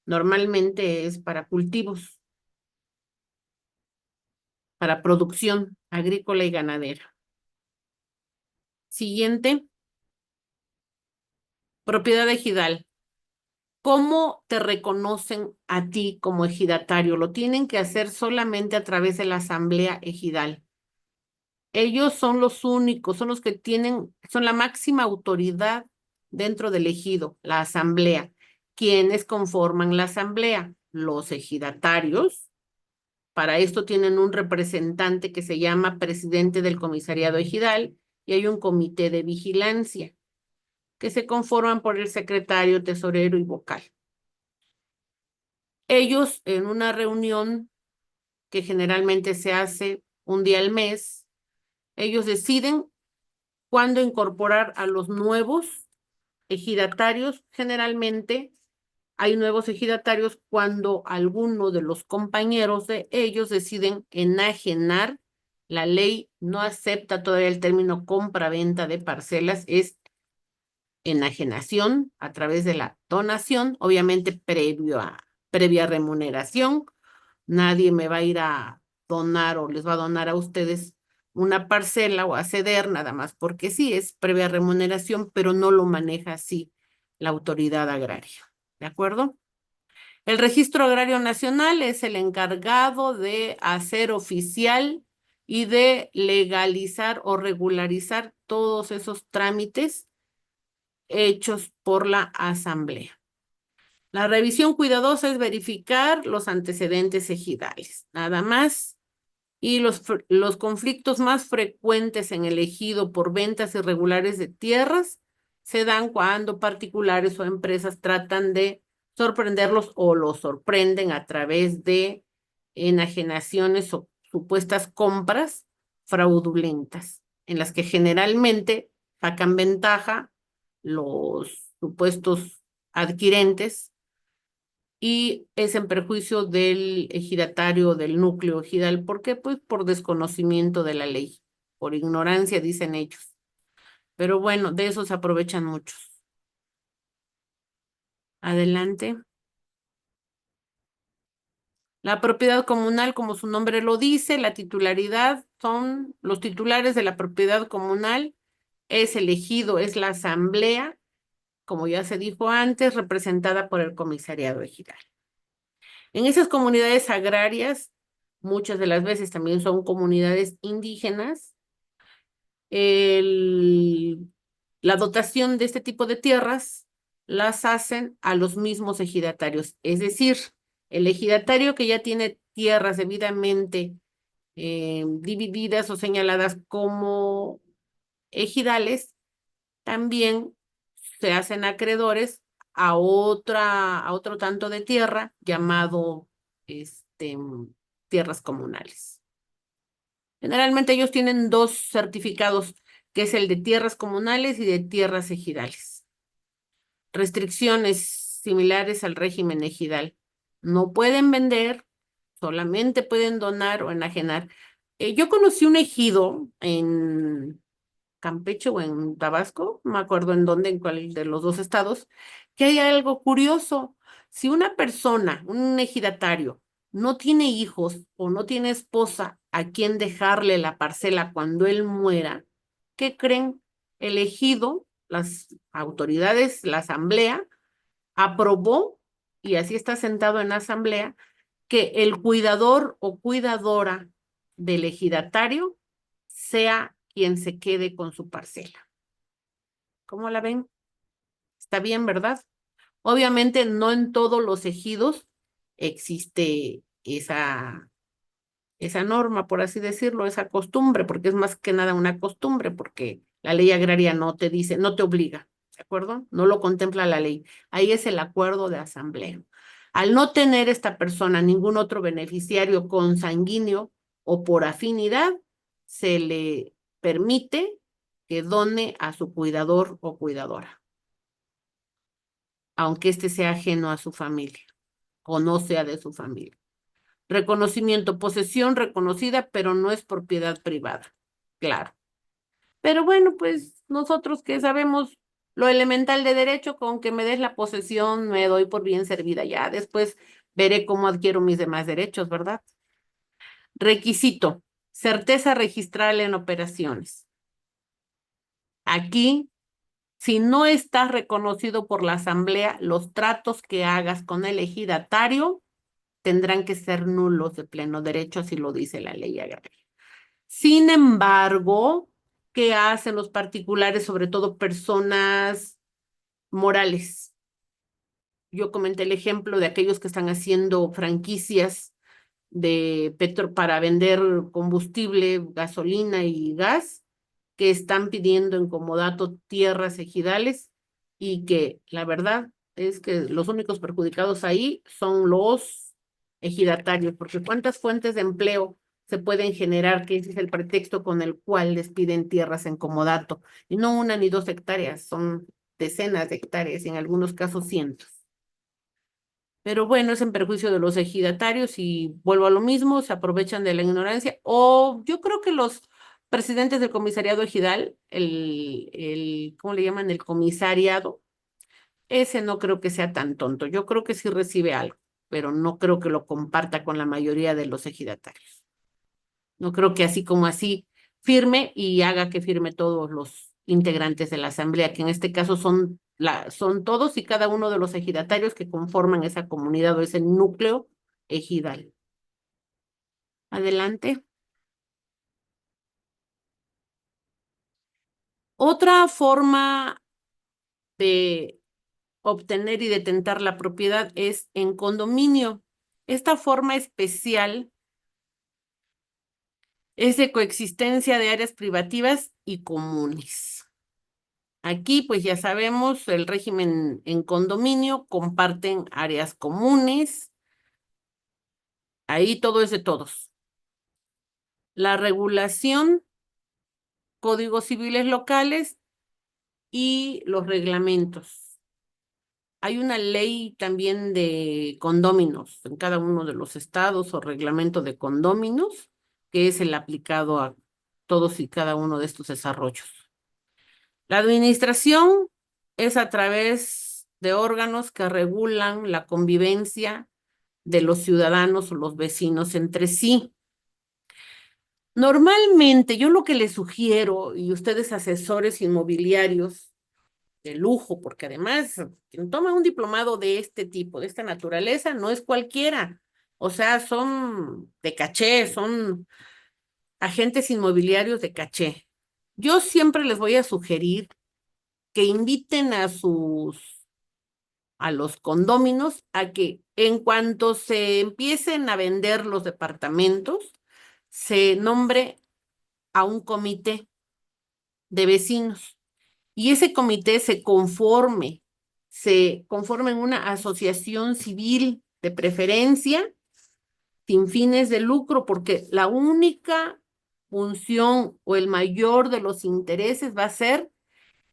S1: Normalmente es para cultivos, para producción agrícola y ganadera. Siguiente. Propiedad ejidal. ¿Cómo te reconocen a ti como ejidatario? Lo tienen que hacer solamente a través de la asamblea ejidal. Ellos son los únicos, son los que son la máxima autoridad dentro del ejido, la asamblea. ¿Quiénes conforman la asamblea? Los ejidatarios. Para esto tienen un representante que se llama presidente del comisariado ejidal y hay un comité de vigilancia que se conforman por el secretario, tesorero y vocal. Ellos, en una reunión que generalmente se hace un día al mes, ellos deciden cuándo incorporar a los nuevos ejidatarios. Generalmente hay nuevos ejidatarios cuando alguno de los compañeros de ellos deciden enajenar. La ley no acepta todavía el término compra-venta de parcelas, es enajenación a través de la donación, obviamente previa remuneración. Nadie me va a ir a donar o les va a donar a ustedes una parcela o a ceder nada más, porque sí es previa remuneración, pero no lo maneja así la autoridad agraria. ¿De acuerdo? El Registro Agrario Nacional es el encargado de hacer oficial y de legalizar o regularizar todos esos trámites hechos por la asamblea. La revisión cuidadosa es verificar los antecedentes ejidales, nada más. Y los conflictos más frecuentes en el ejido por ventas irregulares de tierras se dan cuando particulares o empresas tratan de sorprenderlos o los sorprenden a través de enajenaciones o supuestas compras fraudulentas, en las que generalmente sacan ventaja los supuestos adquirentes y es en perjuicio del ejidatario, del núcleo ejidal. ¿Por qué? Pues por desconocimiento de la ley, por ignorancia, dicen ellos. Pero bueno, de eso se aprovechan muchos. Adelante. La propiedad comunal, como su nombre lo dice, la titularidad son los titulares de la propiedad comunal, es elegido, es la asamblea, como ya se dijo antes, representada por el comisariado ejidal. En esas comunidades agrarias, muchas de las veces también son comunidades indígenas, la dotación de este tipo de tierras las hacen a los mismos ejidatarios. Es decir, el ejidatario que ya tiene tierras debidamente divididas o señaladas como ejidales, también se hacen acreedores a otro tanto de tierra llamado tierras comunales. Generalmente ellos tienen 2 certificados, que es el de tierras comunales y de tierras ejidales. Restricciones similares al régimen ejidal. No pueden vender, solamente pueden donar o enajenar. Yo conocí un ejido en Campeche o en Tabasco, no me acuerdo en dónde, en cuál de los 2 estados, que hay algo curioso. Si una persona, un ejidatario, no tiene hijos o no tiene esposa a quien dejarle la parcela cuando él muera, ¿qué creen? El ejido, las autoridades, la asamblea, aprobó, y así está sentado en la asamblea, que el cuidador o cuidadora del ejidatario sea quien se quede con su parcela. ¿Cómo la ven? Está bien, ¿verdad? Obviamente no en todos los ejidos existe esa norma, por así decirlo, esa costumbre, porque es más que nada una costumbre, porque la ley agraria no te dice, no te obliga, ¿de acuerdo? No lo contempla la ley. Ahí es el acuerdo de asamblea. Al no tener esta persona ningún otro beneficiario consanguíneo o por afinidad, se le permite que done a su cuidador o cuidadora, aunque éste sea ajeno a su familia o no sea de su familia. Reconocimiento, posesión reconocida, pero no es propiedad privada. Claro. Pero bueno, pues nosotros que sabemos lo elemental de derecho, con que me des la posesión, me doy por bien servida. Ya después veré cómo adquiero mis demás derechos, ¿verdad? Requisito, certeza registral en operaciones. Aquí, si no estás reconocido por la asamblea, los tratos que hagas con el ejidatario tendrán que ser nulos de pleno derecho, así lo dice la ley agraria. Sin embargo, ¿qué hacen los particulares, sobre todo personas morales? Yo comenté el ejemplo de aquellos que están haciendo franquicias de para vender combustible, gasolina y gas, que están pidiendo en comodato tierras ejidales y que la verdad es que los únicos perjudicados ahí son los ejidatarios, porque cuántas fuentes de empleo se pueden generar, que ese es el pretexto con el cual les piden tierras en comodato, y no 1 ni 2 hectáreas, son decenas de hectáreas y en algunos casos cientos. Pero bueno, es en perjuicio de los ejidatarios y vuelvo a lo mismo, se aprovechan de la ignorancia. O yo creo que los presidentes del comisariado ejidal, ¿cómo le llaman? El comisariado, ese no creo que sea tan tonto. Yo creo que sí recibe algo, pero no creo que lo comparta con la mayoría de los ejidatarios. No creo que así como así firme y haga que firme todos los integrantes de la asamblea, que en este caso son todos y cada uno de los ejidatarios que conforman esa comunidad o ese núcleo ejidal. Adelante. Otra forma de obtener y detentar la propiedad es en condominio. Esta forma especial es de coexistencia de áreas privativas y comunes. Aquí, pues ya sabemos, el régimen en condominio comparten áreas comunes. Ahí todo es de todos. La regulación, códigos civiles locales y los reglamentos. Hay una ley también de condóminos en cada uno de los estados o reglamento de condóminos, que es el aplicado a todos y cada uno de estos desarrollos. La administración es a través de órganos que regulan la convivencia de los ciudadanos o los vecinos entre sí. Normalmente, yo lo que les sugiero, y ustedes asesores inmobiliarios de lujo, porque además quien toma un diplomado de este tipo, de esta naturaleza, no es cualquiera. O sea, son de caché, son agentes inmobiliarios de caché. Yo siempre les voy a sugerir que inviten a los condóminos a que en cuanto se empiecen a vender los departamentos, se nombre a un comité de vecinos y ese comité se conforme en una asociación civil de preferencia sin fines de lucro, porque la única función o el mayor de los intereses va a ser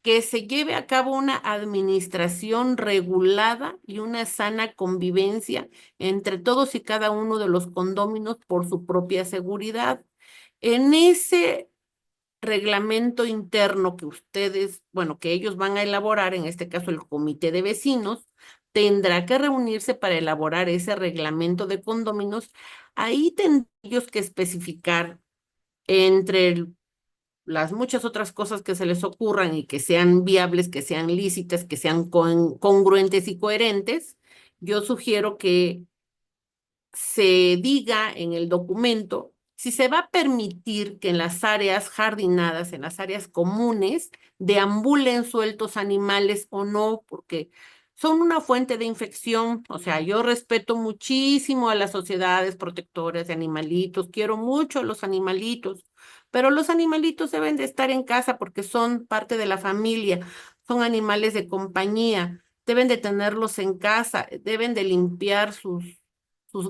S1: que se lleve a cabo una administración regulada y una sana convivencia entre todos y cada uno de los condóminos por su propia seguridad. En ese reglamento interno que ustedes, bueno, que ellos van a elaborar, en este caso el comité de vecinos, tendrá que reunirse para elaborar ese reglamento de condóminos. Ahí tendrán ellos que especificar entre las muchas otras cosas que se les ocurran y que sean viables, que sean lícitas, que sean congruentes y coherentes. Yo sugiero que se diga en el documento si se va a permitir que en las áreas jardinadas, en las áreas comunes, deambulen sueltos animales o no, porque son una fuente de infección. O sea, yo respeto muchísimo a las sociedades protectoras de animalitos, quiero mucho a los animalitos, pero los animalitos deben de estar en casa porque son parte de la familia, son animales de compañía, deben de tenerlos en casa, deben de limpiar sus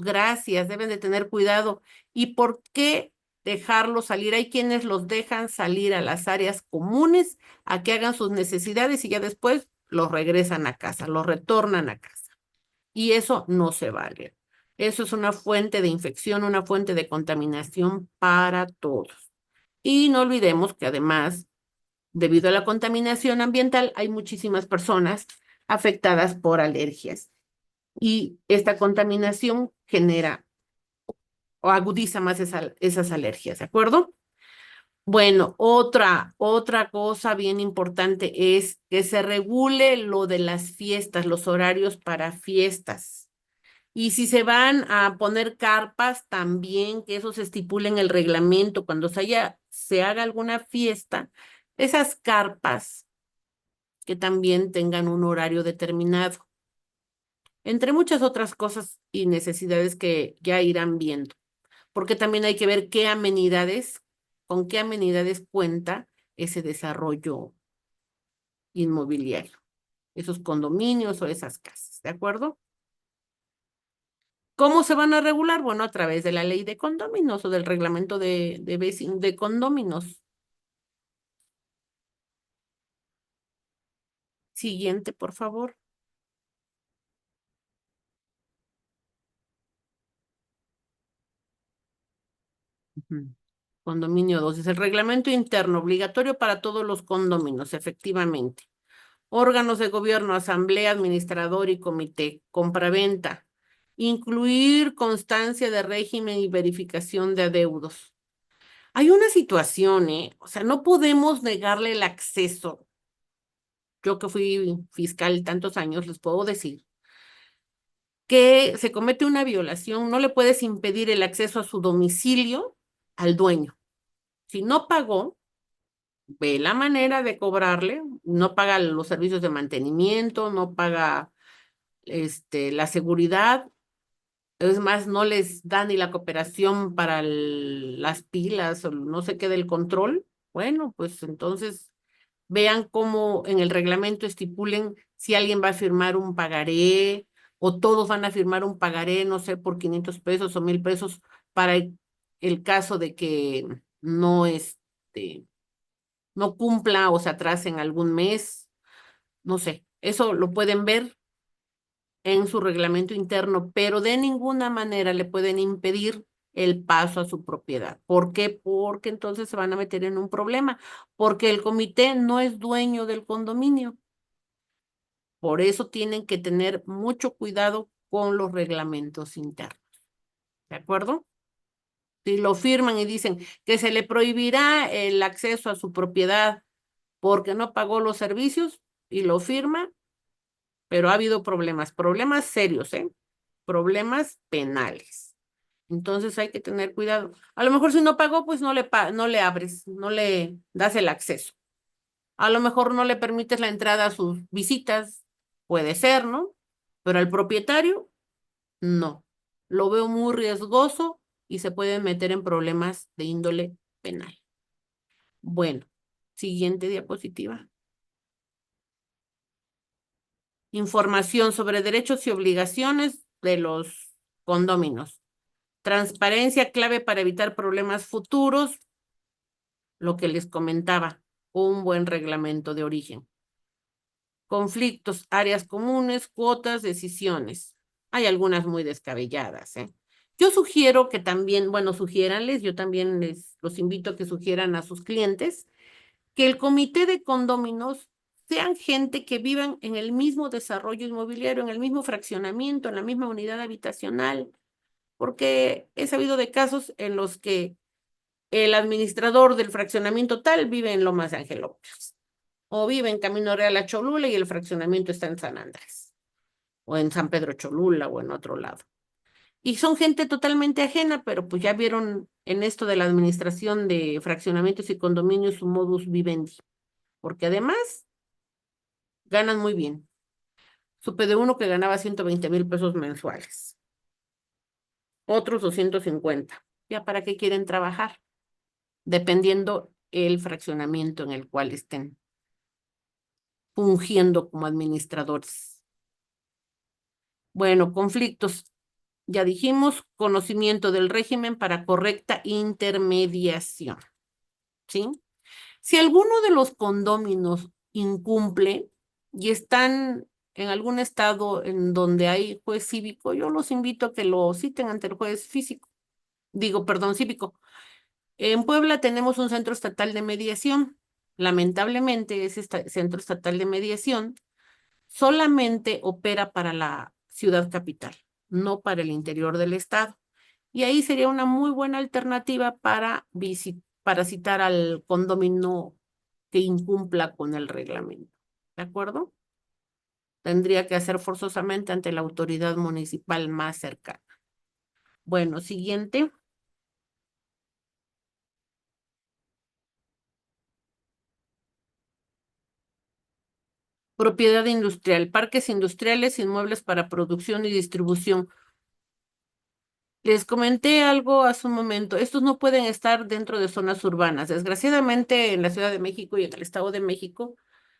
S1: gracias, deben de tener cuidado. ¿Y por qué dejarlos salir. Hay quienes los dejan salir a las áreas comunes a que hagan sus necesidades y ya después los regresan a casa, los retornan a casa. Y eso no se vale. Eso es una fuente de infección, una fuente de contaminación para todos. Y no olvidemos que además, debido a la contaminación ambiental, hay muchísimas personas afectadas por alergias. Y esta contaminación genera o agudiza más esas alergias, ¿de acuerdo? Bueno, otra cosa bien importante es que se regule lo de las fiestas, los horarios para fiestas. Y si se van a poner carpas, también que eso se estipule en el reglamento. Cuando se haga alguna fiesta, esas carpas que también tengan un horario determinado. Entre muchas otras cosas y necesidades que ya irán viendo. Porque también hay que ver con qué amenidades cuenta ese desarrollo inmobiliario, esos condominios o esas casas, ¿de acuerdo? ¿Cómo se van a regular? Bueno, a través de la ley de condóminos o del reglamento de condóminos. Siguiente, por favor. Ujú. Condominio 2 es el reglamento interno obligatorio para todos los condominios, efectivamente. Órganos de gobierno, asamblea, administrador y comité, compraventa. Incluir constancia de régimen y verificación de adeudos. Hay una situación, o sea, no podemos negarle el acceso. Yo que fui fiscal tantos años, les puedo decir que se comete una violación, no le puedes impedir el acceso a su domicilio al dueño. Si no pagó, ve la manera de cobrarle, no paga los servicios de mantenimiento, no paga la seguridad, es más, no les da ni la cooperación para las pilas o no sé qué del control. Bueno, pues entonces vean cómo en el reglamento estipulen si alguien va a firmar un pagaré o todos van a firmar un pagaré, no sé, por 500 pesos o 1000 pesos para el caso de que no cumpla o se atrase en algún mes. No sé, eso lo pueden ver en su reglamento interno, pero de ninguna manera le pueden impedir el paso a su propiedad. ¿Por qué? Porque entonces se van a meter en un problema, porque el comité no es dueño del condominio. Por eso tienen que tener mucho cuidado con los reglamentos internos. ¿De acuerdo? Si lo firman y dicen que se le prohibirá el acceso a su propiedad porque no pagó los servicios y lo firma, pero ha habido problemas serios, problemas penales. Entonces hay que tener cuidado. A lo mejor si no pagó, pues no le abres, no le das el acceso. A lo mejor no le permites la entrada a sus visitas, puede ser, ¿no? Pero al propietario, no. Lo veo muy riesgoso y se pueden meter en problemas de índole penal. Bueno, siguiente diapositiva. Información sobre derechos y obligaciones de los condóminos. Transparencia clave para evitar problemas futuros. Lo que les comentaba, un buen reglamento de origen. Conflictos, áreas comunes, cuotas, decisiones. Hay algunas muy descabelladas, Yo sugiero que también, bueno, sugiéranles, yo también los invito a que sugieran a sus clientes que el comité de condóminos sean gente que vivan en el mismo desarrollo inmobiliario, en el mismo fraccionamiento, en la misma unidad habitacional, porque he sabido de casos en los que el administrador del fraccionamiento tal vive en Lomas de Angelópolis, o vive en Camino Real a Cholula y el fraccionamiento está en San Andrés, o en San Pedro Cholula, o en otro lado. Y son gente totalmente ajena, pero pues ya vieron en esto de la administración de fraccionamientos y condominios su modus vivendi, porque además ganan muy bien. Supe de uno que ganaba 120,000 pesos mensuales, otros 250. ¿Ya para qué quieren trabajar? Dependiendo el fraccionamiento en el cual estén fungiendo como administradores. Bueno, conflictos. ya dijimos, conocimiento del régimen para correcta intermediación, ¿sí? Si alguno de los condóminos incumple y están en algún estado en donde hay juez cívico, yo los invito a que lo citen ante el juez físico, perdón, cívico. En Puebla tenemos un centro estatal de mediación. Lamentablemente, ese centro estatal de mediación solamente opera para la ciudad capital, no para el interior del estado. Y ahí sería una muy buena alternativa para citar al condominio que incumpla con el reglamento. ¿De acuerdo? Tendría que hacer forzosamente ante la autoridad municipal más cercana. Bueno, siguiente. Propiedad industrial, parques industriales, inmuebles para producción y distribución. Les comenté algo hace un momento. Estos no pueden estar dentro de zonas urbanas. Desgraciadamente, en la Ciudad de México y en el Estado de México,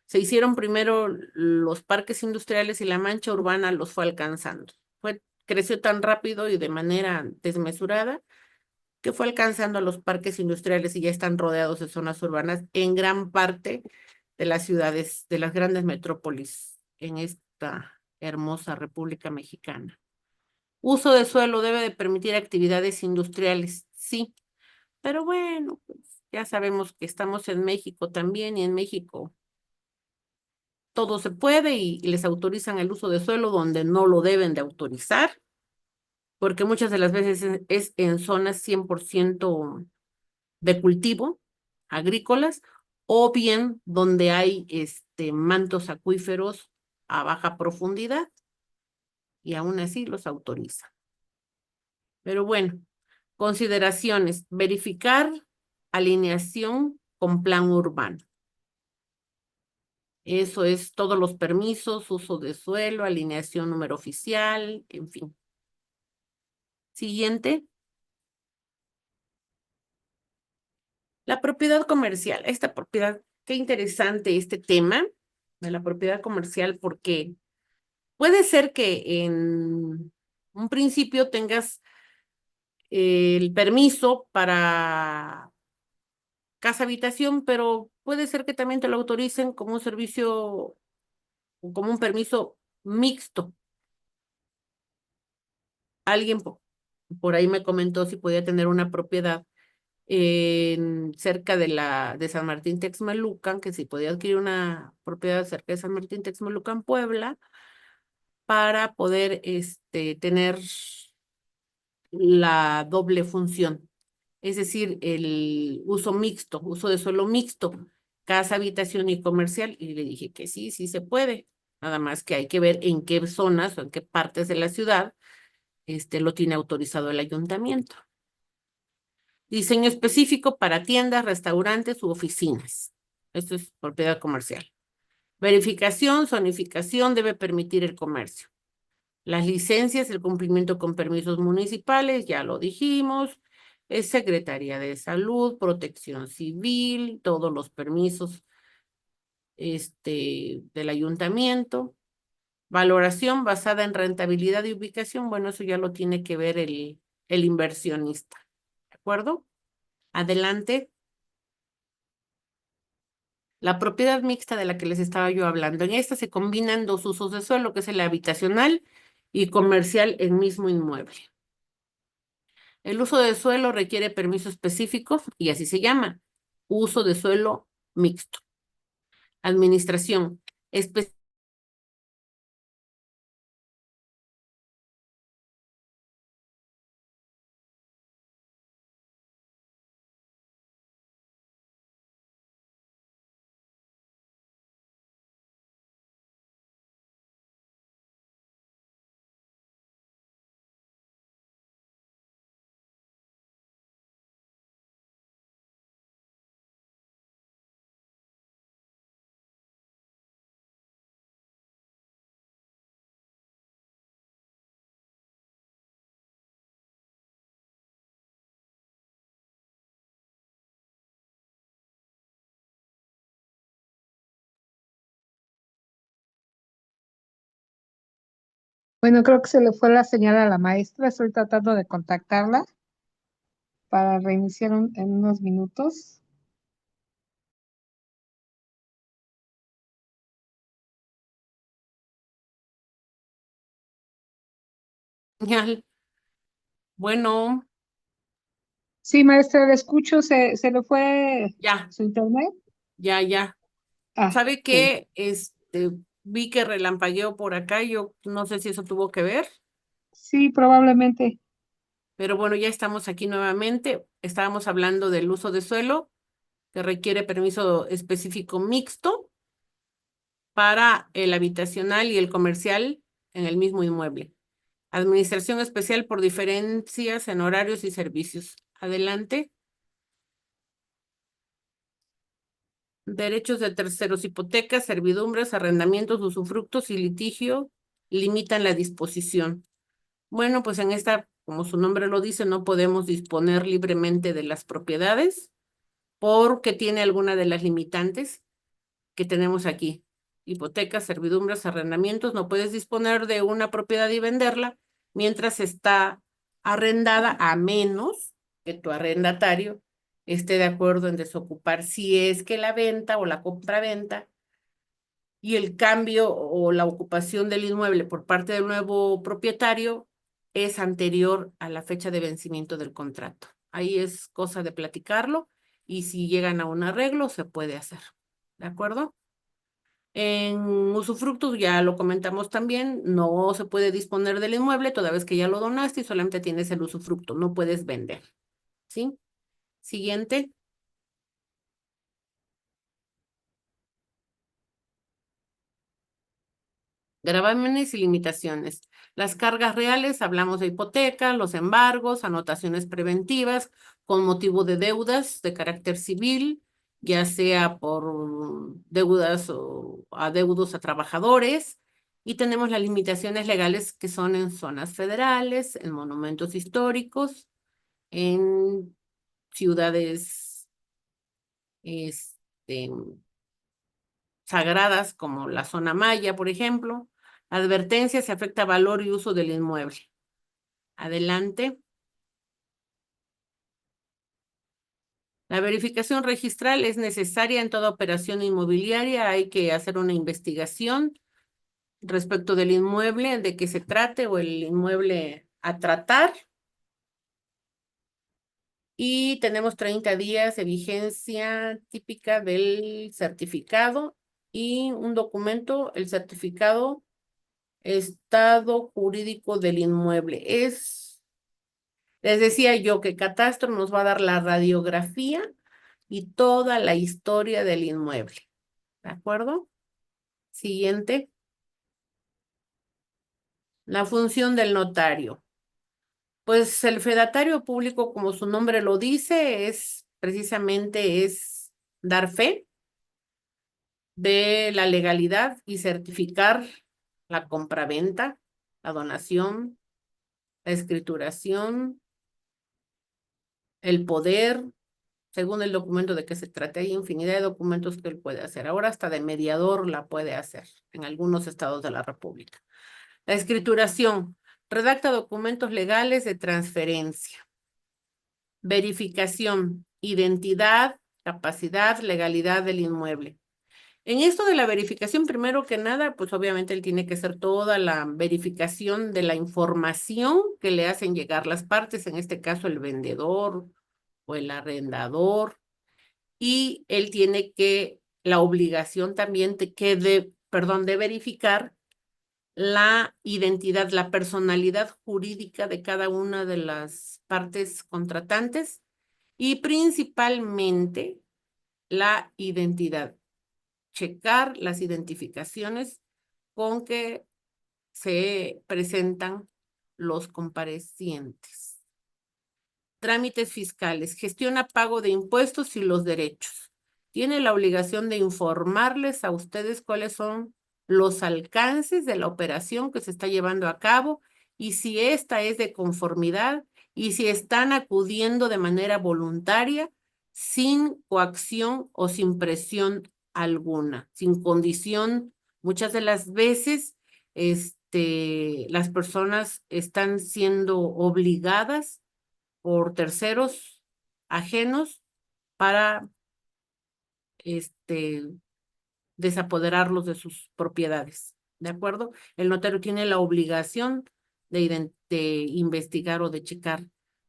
S1: se hicieron primero los parques industriales y la mancha urbana los fue alcanzando. Creció tan rápido y de manera desmesurada que fue alcanzando a los parques industriales y ya están rodeados de zonas urbanas en gran parte de las ciudades, de las grandes metrópolis en esta hermosa República Mexicana. Uso de suelo debe de permitir actividades industriales, sí, pero bueno, pues ya sabemos que estamos en México también y en México todo se puede y les autorizan el uso de suelo donde no lo deben de autorizar, porque muchas de las veces es en zonas 100% de cultivo, agrícolas, o bien donde hay mantos acuíferos a baja profundidad y aún así los autorizan. Pero bueno, consideraciones. Verificar alineación con plan urbano. Eso es todos los permisos, uso de suelo, alineación número oficial, en fin. Siguiente. La propiedad comercial. Esta propiedad, qué interesante este tema de la propiedad comercial, porque puede ser que en un principio tengas el permiso para casa habitación, pero puede ser que también te lo autoricen como un servicio o como un permiso mixto. Alguien por ahí me comentó si podía tener una propiedad cerca de San Martín Texmelucan, que si podía adquirir una propiedad cerca de San Martín Texmelucan, Puebla, para poder tener la doble función. Es decir, el uso mixto, uso de suelo mixto, casa, habitación y comercial. Y le dije que sí, sí se puede. Nada más que hay que ver en qué zonas o en qué partes de la ciudad lo tiene autorizado el ayuntamiento. Diseño específico para tiendas, restaurantes u oficinas. Esto es propiedad comercial. Verificación, zonificación debe permitir el comercio. Las licencias, el cumplimiento con permisos municipales, ya lo dijimos. Es Secretaría de Salud, Protección Civil, todos los permisos del ayuntamiento. Valoración basada en rentabilidad y ubicación, bueno, eso ya lo tiene que ver el inversionista. ¿De acuerdo? Adelante. La propiedad mixta de la que les estaba yo hablando. En esta se combinan dos usos de suelo, que es el habitacional y comercial en mismo inmueble. El uso de suelo requiere permiso específico y así se llama, uso de suelo mixto. Administración.
S2: Bueno, creo que se le fue la señal a la maestra. Estoy tratando de contactarla para reiniciar en unos minutos.
S1: Genial. Bueno,
S2: Sí, maestra, le escucho. ¿Se le fue
S1: ya,
S2: su internet?
S1: ya.
S2: Ah,
S1: ¿Sabe
S2: ok.
S1: qué? Vi que relampagueó por acá, yo no sé si eso tuvo que ver,
S2: Sí, probablemente.
S1: pero bueno, ya estamos aquí nuevamente. Estábamos hablando del uso de suelo que requiere permiso específico mixto para el habitacional y el comercial en el mismo inmueble. Administración especial por diferencias en horarios y servicios. Adelante. Derechos de terceros, hipotecas, servidumbres, arrendamientos, usufructos y litigio limitan la disposición. Bueno, pues en esta, como su nombre lo dice, no podemos disponer libremente de las propiedades porque tiene alguna de las limitantes que tenemos aquí. Hipotecas, servidumbres, arrendamientos, no puedes disponer de una propiedad y venderla mientras está arrendada, a menos que tu arrendatario esté de acuerdo en desocupar, si es que la venta o la compraventa y el cambio o la ocupación del inmueble por parte del nuevo propietario es anterior a la fecha de vencimiento del contrato. Ahí es cosa de platicarlo y si llegan a un arreglo se puede hacer. ¿De acuerdo? En usufructo, ya lo comentamos también, no se puede disponer del inmueble toda vez que ya lo donaste y solamente tienes el usufructo, no puedes vender. ¿Sí? Siguiente. Gravámenes y limitaciones. Las cargas reales, hablamos de hipotecas, los embargos, anotaciones preventivas con motivo de deudas de carácter civil, ya sea por deudas o adeudos a trabajadores. Y tenemos las limitaciones legales que son en zonas federales, en monumentos históricos, en ciudades este, sagradas como la zona maya, por ejemplo. Advertencia, se afecta valor y uso del inmueble. Adelante. La verificación registral es necesaria en toda operación inmobiliaria. Hay que hacer una investigación respecto del inmueble, de qué se trate o el inmueble a tratar. Y tenemos 30 días de vigencia típica del certificado y un documento, el certificado estado jurídico del inmueble. Les decía yo que Catastro nos va a dar la radiografía y toda la historia del inmueble. ¿De acuerdo? Siguiente. La función del notario. Pues el fedatario público, como su nombre lo dice, precisamente dar fe de la legalidad y certificar la compraventa, la donación, la escrituración, el poder, según el documento de que se trate. Hay infinidad de documentos que él puede hacer. Ahora hasta de mediador la puede hacer en algunos estados de la República. La escrituración. Redacta documentos legales de transferencia. Verificación. Identidad, capacidad, legalidad del inmueble. En esto de la verificación, primero que nada, pues obviamente él tiene que hacer toda la verificación de la información que le hacen llegar las partes, en este caso el vendedor o el arrendador, y él tiene la obligación también de verificar la identidad, la personalidad jurídica de cada una de las partes contratantes y principalmente la identidad. Checar las identificaciones con que se presentan los comparecientes. Trámites fiscales. Gestiona pago de impuestos y los derechos. Tiene la obligación de informarles a ustedes cuáles son los alcances de la operación que se está llevando a cabo y si esta es de conformidad y si están acudiendo de manera voluntaria, sin coacción o sin presión alguna, sin condición. Muchas de las veces las personas están siendo obligadas por terceros ajenos para desapoderarlos de sus propiedades, ¿de acuerdo? El notario tiene la obligación de investigar o de checar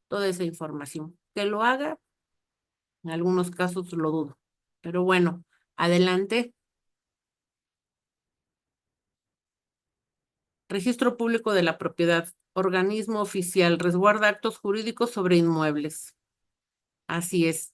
S1: toda esa información. Que lo haga, en algunos casos lo dudo, pero bueno, adelante. Registro Público de la Propiedad, organismo oficial, resguarda actos jurídicos sobre inmuebles. Así es.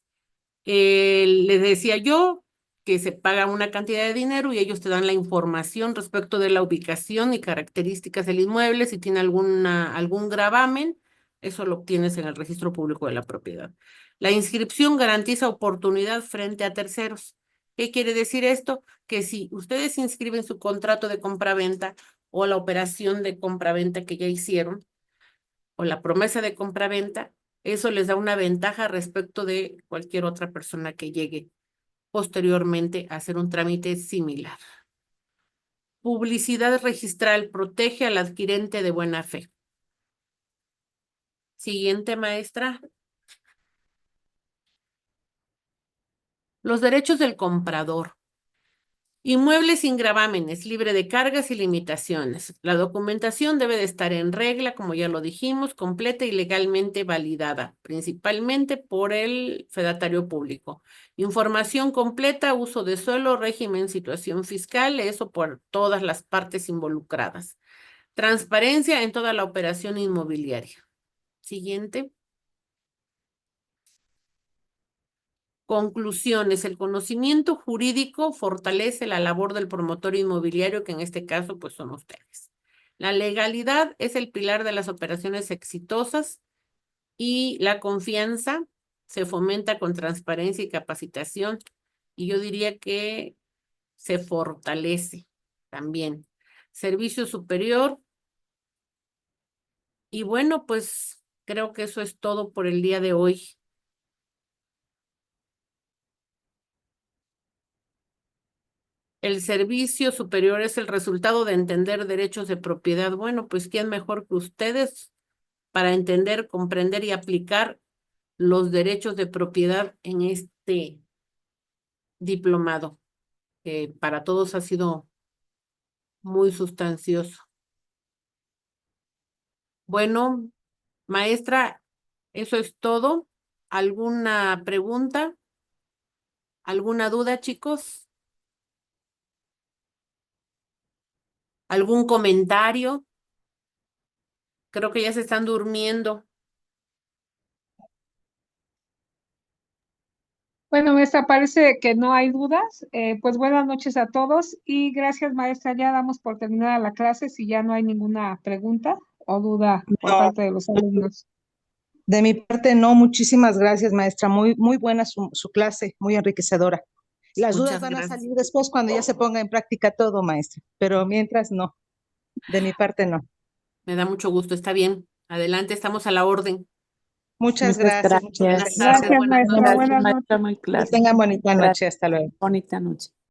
S1: Les decía yo que se paga una cantidad de dinero y ellos te dan la información respecto de la ubicación y características del inmueble. Si tiene algún gravamen, eso lo obtienes en el Registro Público de la Propiedad. La inscripción garantiza oportunidad frente a terceros. ¿Qué quiere decir esto? Que si ustedes inscriben su contrato de compraventa o la operación de compraventa que ya hicieron, o la promesa de compraventa, eso les da una ventaja respecto de cualquier otra persona que llegue posteriormente a hacer un trámite similar. Publicidad registral protege al adquirente de buena fe. Siguiente, maestra. Los derechos del comprador. Inmueble sin gravámenes, libre de cargas y limitaciones. La documentación debe de estar en regla, como ya lo dijimos, completa y legalmente validada, principalmente por el fedatario público. Información completa, uso de suelo, régimen, situación fiscal, eso por todas las partes involucradas. Transparencia en toda la operación inmobiliaria. Siguiente. Conclusiones. El conocimiento jurídico fortalece la labor del promotor inmobiliario, que en este caso pues son ustedes. La legalidad es el pilar de las operaciones exitosas y la confianza se fomenta con transparencia y capacitación. Y yo diría que se fortalece también. Servicio superior. Y bueno, pues creo que eso es todo por el día de hoy. El servicio superior es el resultado de entender derechos de propiedad. Bueno, pues ¿quién mejor que ustedes para entender, comprender y aplicar los derechos de propiedad en este diplomado, que para todos ha sido muy sustancioso? Bueno, maestra, eso es todo. ¿Alguna pregunta? ¿Alguna duda, chicos? ¿Algún comentario? Creo que ya se están durmiendo.
S2: Bueno, maestra, parece que no hay dudas. Pues buenas noches a todos y gracias, maestra. Ya damos por terminada la clase si ya no hay ninguna pregunta o duda por
S5: No,
S2: parte de los alumnos.
S5: de mi parte no, muchísimas gracias, maestra. Muy buena su clase, muy enriquecedora. Las dudas
S1: Muchas
S5: van a
S1: gracias.
S5: salir después cuando ya se ponga en práctica todo, maestra, pero mientras no, de mi parte no.
S1: Me da mucho gusto. Está bien. Adelante, estamos a la orden.
S5: Muchas
S6: Muchas
S5: gracias, muchas
S6: gracias.
S1: Buenas tardes,
S2: Gracias,
S1: buenas
S2: maestra.
S1: noches.
S2: Buenas
S6: Maestra,
S2: noches.
S6: muy
S5: Que
S6: claro.
S5: tengan bonita
S6: Gracias.
S5: noche, hasta luego.
S6: Bonita noche.